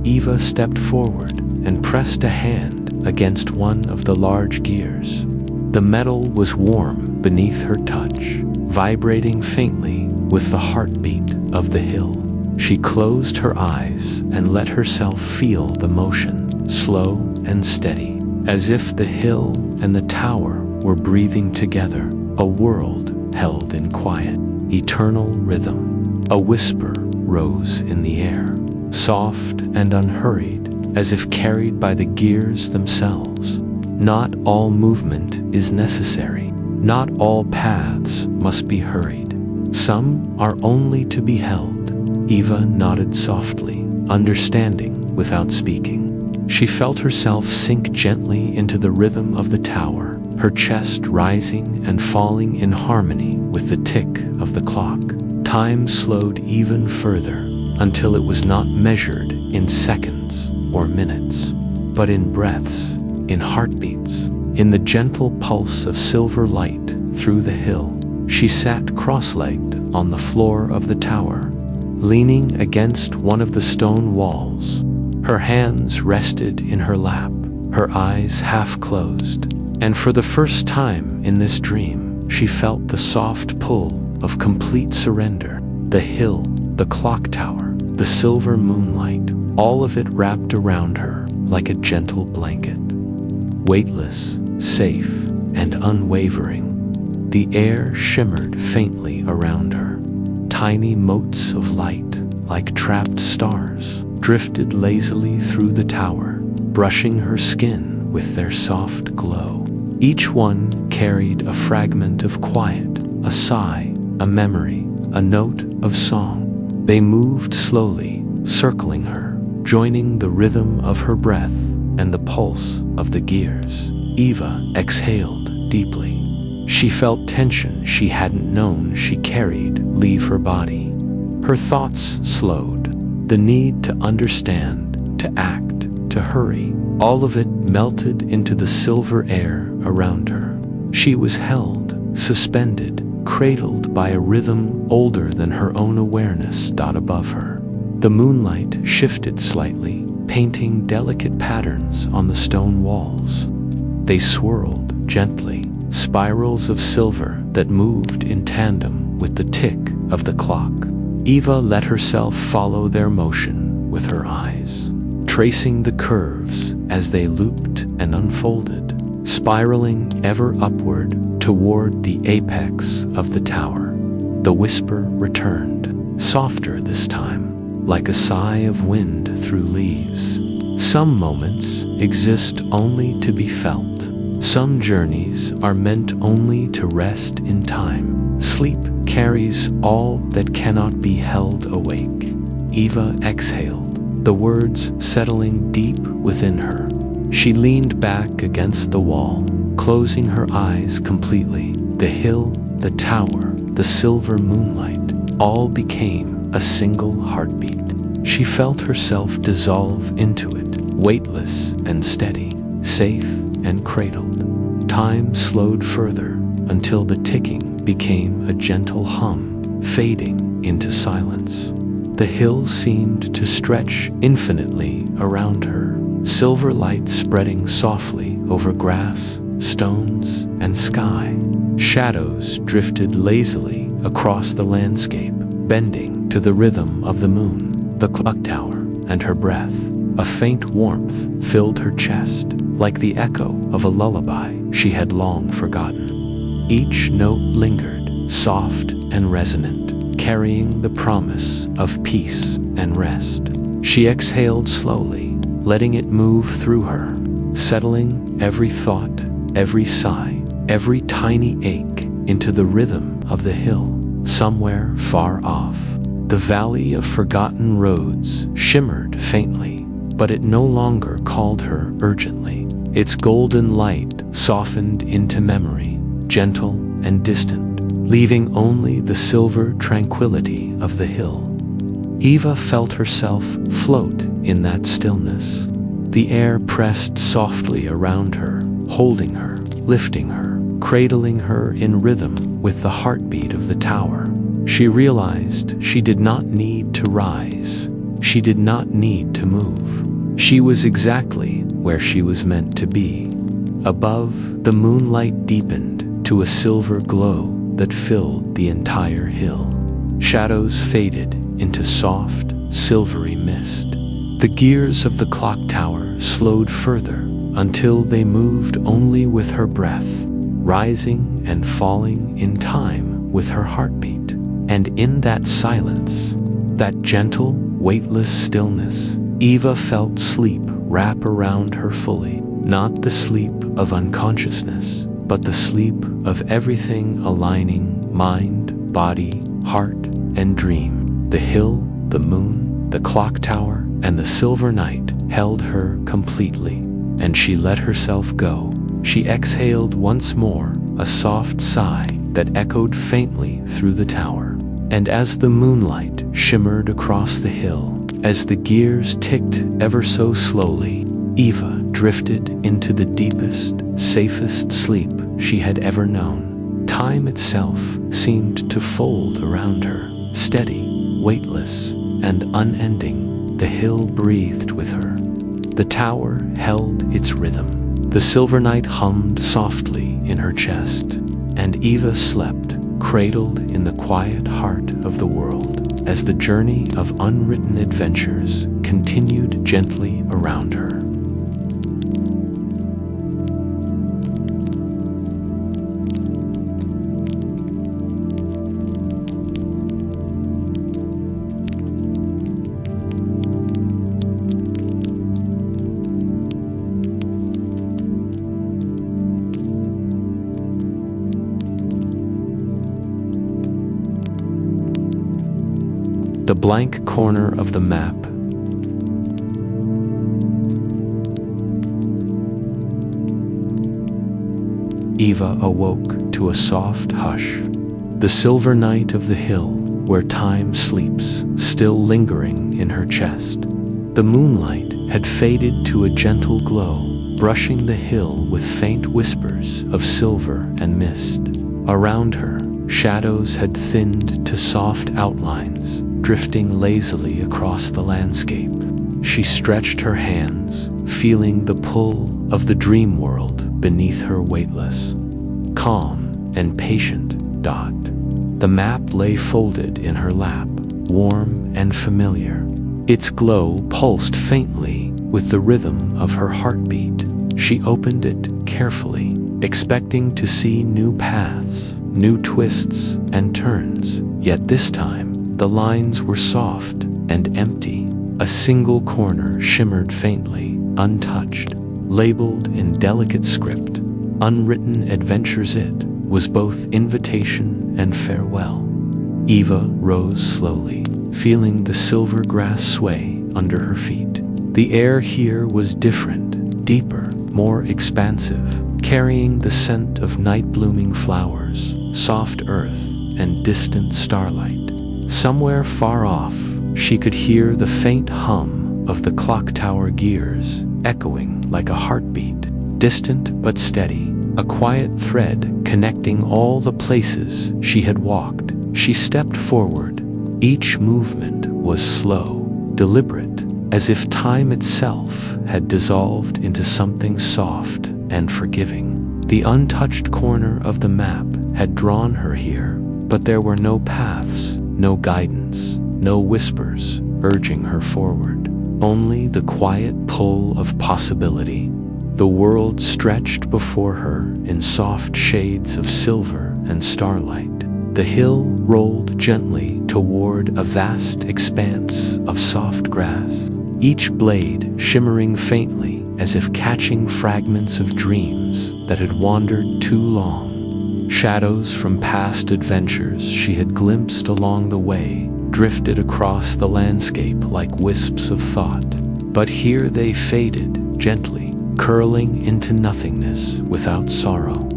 Eva stepped forward and pressed a hand against one of the large gears. The metal was warm beneath her touch, vibrating faintly with the heartbeat of the hill. She closed her eyes and let herself feel the motion, slow and steady, as if the hill and the tower were breathing together, a world held in quiet, eternal rhythm. A whisper rose in the air, soft and unhurried, as if carried by the gears themselves. Not all movement is necessary. Not all paths must be hurried. Some are only to be held. Eva nodded softly, understanding without speaking. She felt herself sink gently into the rhythm of the tower, her chest rising and falling in harmony with the tick of the clock. Time slowed even further, until it was not measured in seconds or minutes, but in breaths, in heartbeats, in the gentle pulse of silver light through the hill. She sat cross-legged on the floor of the tower, leaning against one of the stone walls. Her hands rested in her lap, her eyes half closed, and for the first time in this dream, she felt the soft pull of complete surrender. The hill, the clock tower, the silver moonlight, all of it wrapped around her like a gentle blanket. Weightless, safe, and unwavering, the air shimmered faintly around her. Tiny motes of light, like trapped stars, drifted lazily through the tower, brushing her skin with their soft glow. Each one carried a fragment of quiet, a sigh, a memory, a note of song. They moved slowly, circling her, joining the rhythm of her breath and the pulse of the gears. Eva exhaled deeply. She felt tension she hadn't known she carried leave her body. Her thoughts slowed. The need to understand, to act, to hurry, all of it melted into the silver air around her. She was held, suspended, cradled by a rhythm older than her own awareness above her. The moonlight shifted slightly, painting delicate patterns on the stone walls. They swirled gently, spirals of silver that moved in tandem with the tick of the clock. Eva let herself follow their motion with her eyes, tracing the curves as they looped and unfolded, spiraling ever upward toward the apex of the tower. The whisper returned, softer this time, like a sigh of wind through leaves. Some moments exist only to be felt. Some journeys are meant only to rest in time. Sleep carries all that cannot be held awake. Eva exhaled, the words settling deep within her. She leaned back against the wall, closing her eyes completely. The hill, the tower, the silver moonlight, all became a single heartbeat. She felt herself dissolve into it, weightless and steady, safe and cradled. Time slowed further until the ticking became a gentle hum, fading into silence. The hill seemed to stretch infinitely around her, silver light spreading softly over grass, stones, and sky. Shadows drifted lazily across the landscape, bending to the rhythm of the moon, the clock tower, and her breath. A faint warmth filled her chest, like the echo of a lullaby she had long forgotten. Each note lingered, soft and resonant, carrying the promise of peace and rest. She exhaled slowly, letting it move through her, settling every thought, every sigh, every tiny ache into the rhythm of the hill. Somewhere far off, the valley of forgotten roads shimmered faintly, but it no longer called her urgently. Its golden light softened into memory, gentle and distant, leaving only the silver tranquility of the hill. Eva felt herself float in that stillness. The air pressed softly around her, holding her, lifting her, cradling her in rhythm with the heartbeat of the tower. She realized she did not need to rise. She did not need to move. She was exactly where she was meant to be. Above, the moonlight deepened to a silver glow that filled the entire hill. Shadows faded into soft, silvery mist. The gears of the clock tower slowed further until they moved only with her breath, rising and falling in time with her heartbeat. And in that silence, that gentle, weightless stillness, Eva felt sleep wrap around her fully, not the sleep of unconsciousness, but the sleep of everything aligning: mind, body, heart, and dream. The hill, the moon, the clock tower, and the silver night held her completely, and she let herself go. She exhaled once more, a soft sigh that echoed faintly through the tower. And as the moonlight shimmered across the hill, as the gears ticked ever so slowly, Eva drifted into the deepest, safest sleep she had ever known. Time itself seemed to fold around her, steady, weightless, and unending. The hill breathed with her. The tower held its rhythm. The silver night hummed softly in her chest, and Eva slept, cradled in the quiet heart of the world, as the journey of unwritten adventures continued gently around her. The blank corner of the map. Eva awoke to a soft hush. The silver night of the hill, where time sleeps, still lingering in her chest. The moonlight had faded to a gentle glow, brushing the hill with faint whispers of silver and mist. Around her, shadows had thinned to soft outlines, drifting lazily across the landscape. She stretched her hands, feeling the pull of the dream world beneath her weightless. Calm and patient. The map lay folded in her lap, warm and familiar. Its glow pulsed faintly with the rhythm of her heartbeat. She opened it carefully, expecting to see new paths, new twists and turns. Yet this time, the lines were soft and empty. A single corner shimmered faintly, untouched, labeled in delicate script. Unwritten Adventures. It was both invitation and farewell. Eva rose slowly, feeling the silver grass sway under her feet. The air here was different, deeper, more expansive, carrying the scent of night-blooming flowers, soft earth, and distant starlight. Somewhere far off, she could hear the faint hum of the clock tower gears, echoing like a heartbeat, distant but steady, a quiet thread connecting all the places she had walked. She stepped forward. Each movement was slow, deliberate, as if time itself had dissolved into something soft and forgiving. The untouched corner of the map had drawn her here, but there were no paths, no guidance, no whispers urging her forward. Only the quiet pull of possibility. The world stretched before her in soft shades of silver and starlight. The hill rolled gently toward a vast expanse of soft grass, each blade shimmering faintly as if catching fragments of dreams that had wandered too long. Shadows from past adventures she had glimpsed along the way drifted across the landscape like wisps of thought. But here they faded gently, curling into nothingness without sorrow.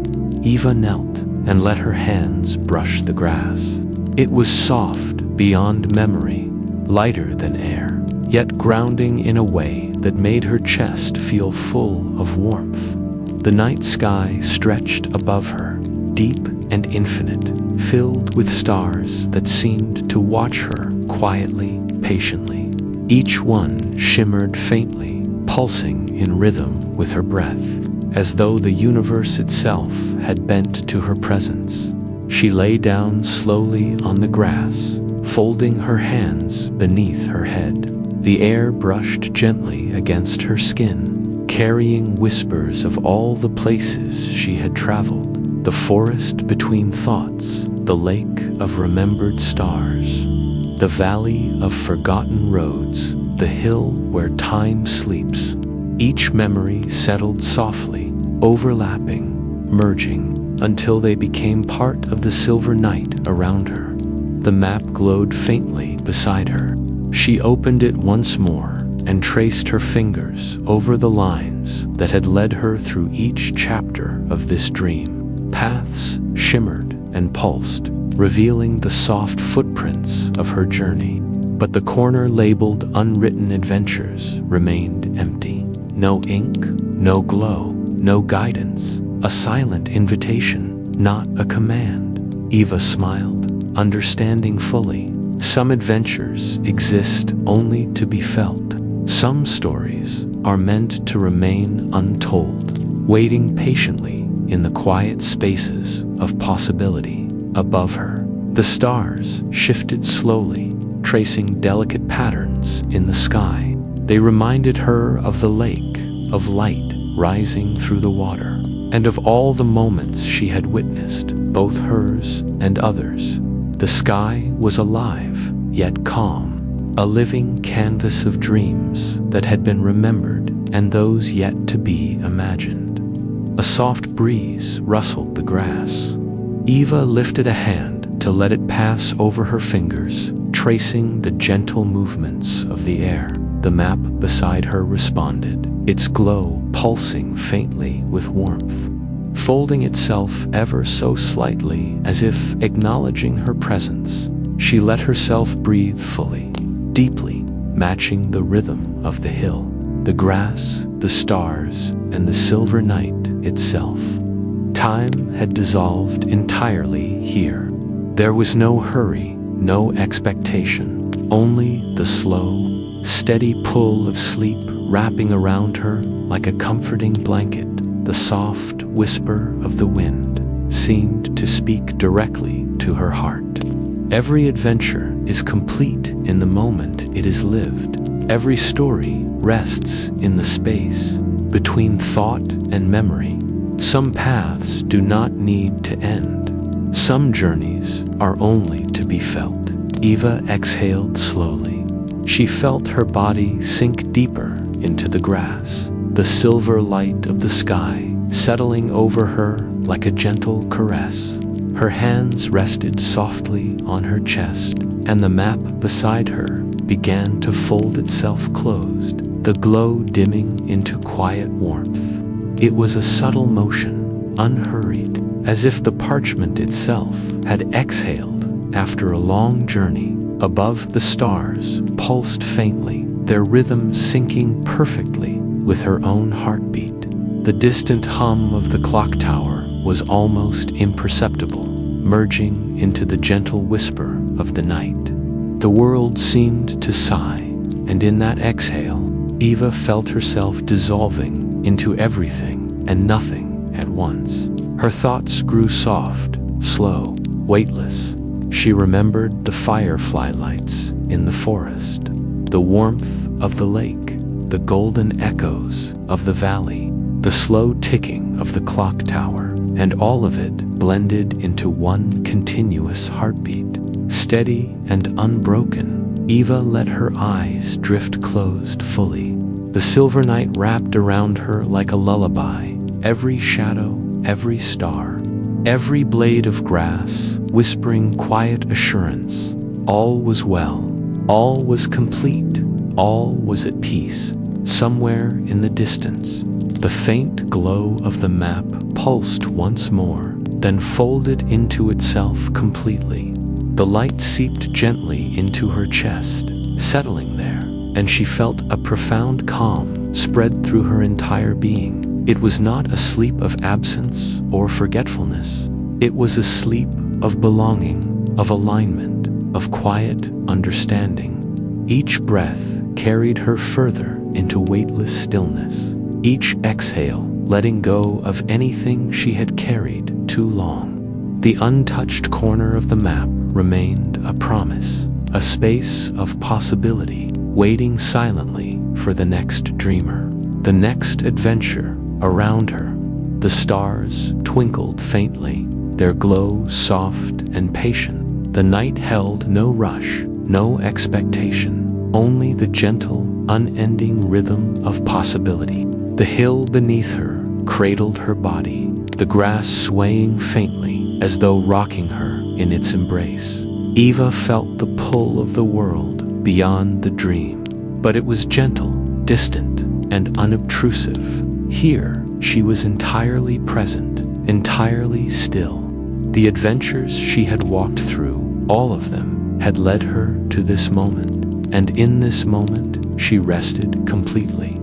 Eva knelt and let her hands brush the grass. It was soft beyond memory, lighter than air, yet grounding in a way that made her chest feel full of warmth. The night sky stretched above her, deep and infinite, filled with stars that seemed to watch her quietly, patiently. Each one shimmered faintly, pulsing in rhythm with her breath, as though the universe itself had bent to her presence. She lay down slowly on the grass, folding her hands beneath her head. The air brushed gently against her skin, carrying whispers of all the places she had traveled. The forest between thoughts, the lake of remembered stars, the valley of forgotten roads, the hill where time sleeps. Each memory settled softly, overlapping, merging, until they became part of the silver night around her. The map glowed faintly beside her. She opened it once more and traced her fingers over the lines that had led her through each chapter of this dream. Paths shimmered and pulsed, revealing the soft footprints of her journey. But the corner labeled Unwritten Adventures remained empty. No ink, no glow, no guidance. A silent invitation, not a command. Eva smiled, understanding fully. Some adventures exist only to be felt. Some stories are meant to remain untold, waiting patiently in the quiet spaces of possibility above her. The stars shifted slowly, tracing delicate patterns in the sky. They reminded her of the lake, of light rising through the water, and of all the moments she had witnessed, both hers and others. The sky was alive, yet calm, a living canvas of dreams that had been remembered and those yet to be imagined. A soft breeze rustled the grass. Eva lifted a hand to let it pass over her fingers, tracing the gentle movements of the air. The map beside her responded, its glow pulsing faintly with warmth, folding itself ever so slightly as if acknowledging her presence. She let herself breathe fully, deeply, matching the rhythm of the hill, the grass, the stars, and the silver night itself. Time had dissolved entirely here. There was no hurry, no expectation, only the slow, steady pull of sleep wrapping around her like a comforting blanket. The soft whisper of the wind seemed to speak directly to her heart. Every adventure is complete in the moment it is lived. Every story rests in the space between thought and memory. Some paths do not need to end. Some journeys are only to be felt. Eva exhaled slowly. She felt her body sink deeper into the grass, the silver light of the sky settling over her like a gentle caress. Her hands rested softly on her chest, and the map beside her began to fold itself closed, the glow dimming into quiet warmth. It was a subtle motion, unhurried, as if the parchment itself had exhaled after a long journey. Above, the stars pulsed faintly, their rhythm syncing perfectly with her own heartbeat. The distant hum of the clock tower was almost imperceptible, merging into the gentle whisper of the night. The world seemed to sigh, and in that exhale, Eva felt herself dissolving into everything and nothing at once. Her thoughts grew soft, slow, weightless. She remembered the firefly lights in the forest, the warmth of the lake, the golden echoes of the valley, the slow ticking of the clock tower, and all of it blended into one continuous heartbeat. Steady and unbroken, Eva let her eyes drift closed fully. The silver night wrapped around her like a lullaby, every shadow, every star, every blade of grass whispering quiet assurance. All was well, all was complete, all was at peace. Somewhere in the distance, the faint glow of the map pulsed once more, then folded into itself completely. The light seeped gently into her chest, settling there, and she felt a profound calm spread through her entire being. It was not a sleep of absence or forgetfulness. It was a sleep of belonging, of alignment, of quiet understanding. Each breath carried her further into weightless stillness, each exhale letting go of anything she had carried too long. The untouched corner of the map remained a promise, a space of possibility, waiting silently for the next dreamer, the next adventure around her. The stars twinkled faintly, their glow soft and patient. The night held no rush, no expectation, only the gentle, unending rhythm of possibility. The hill beneath her cradled her body, the grass swaying faintly as though rocking her in its embrace. Eva felt the pull of the world beyond the dream, but it was gentle, distant, and unobtrusive. Here, she was entirely present, entirely still. The adventures she had walked through, all of them, had led her to this moment, and in this moment, she rested completely.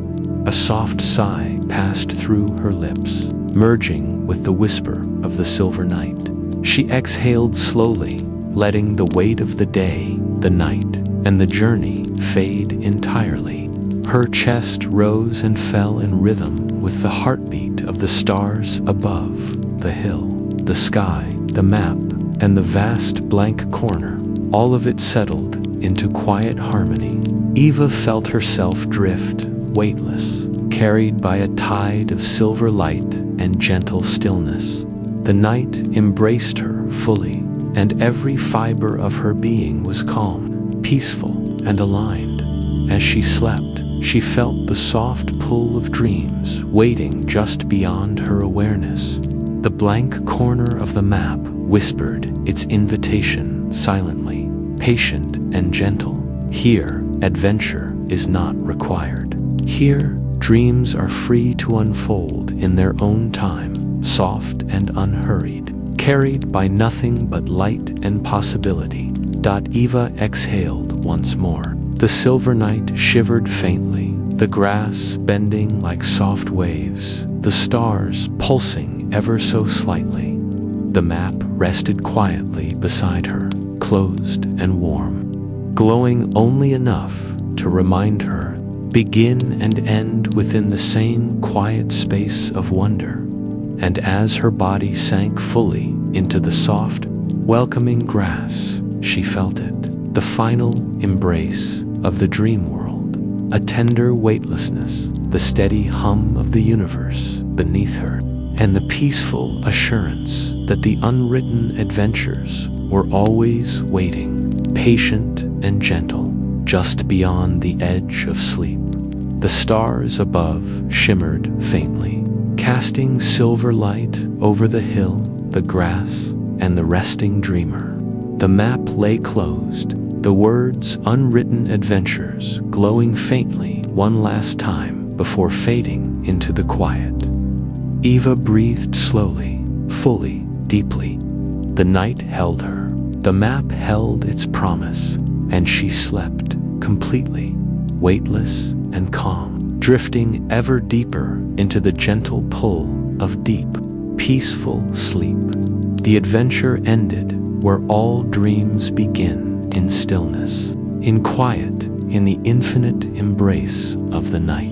A soft sigh passed through her lips, merging with the whisper of the silver night. She exhaled slowly, letting the weight of the day, the night, and the journey fade entirely. Her chest rose and fell in rhythm with the heartbeat of the stars above, the hill, the sky, the map, and the vast blank corner. All of it settled into quiet harmony. Eva felt herself drift, weightless, carried by a tide of silver light and gentle stillness. The night embraced her fully, and every fiber of her being was calm, peaceful, and aligned. As she slept, she felt the soft pull of dreams waiting just beyond her awareness. The blank corner of the map whispered its invitation silently, patient and gentle. Here, adventure is not required. Here, dreams are free to unfold in their own time, soft and unhurried, carried by nothing but light and possibility. Eva exhaled once more. The silver night shivered faintly, the grass bending like soft waves, the stars pulsing ever so slightly. The map rested quietly beside her, closed and warm, glowing only enough to remind her, begin and end within the same quiet space of wonder. And as her body sank fully into the soft, welcoming grass, she felt it, the final embrace of the dream world, a tender weightlessness, the steady hum of the universe beneath her, and the peaceful assurance that the unwritten adventures were always waiting, patient and gentle, just beyond the edge of sleep. The stars above shimmered faintly, casting silver light over the hill, the grass, and the resting dreamer. The map lay closed, the words Unwritten Adventures glowing faintly one last time before fading into the quiet. Eva breathed slowly, fully, deeply. The night held her, the map held its promise, and she slept completely, weightless and calm, drifting ever deeper into the gentle pull of deep, peaceful sleep. The adventure ended where all dreams begin, in stillness, in quiet, in the infinite embrace of the night.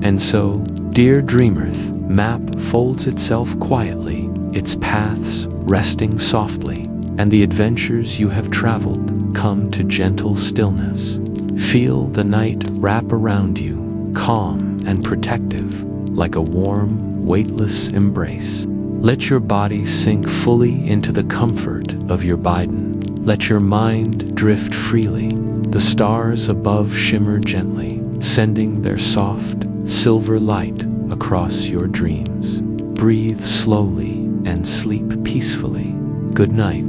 And so, dear dreamers, map folds itself quietly, its paths resting softly, and the adventures you have traveled come to gentle stillness. Feel the night wrap around you, calm and protective, like a warm, weightless embrace. Let your body sink fully into the comfort of your Biden. Let your mind drift freely. The stars above shimmer gently, sending their soft, silver light across your dreams. Breathe slowly and sleep peacefully. Good night.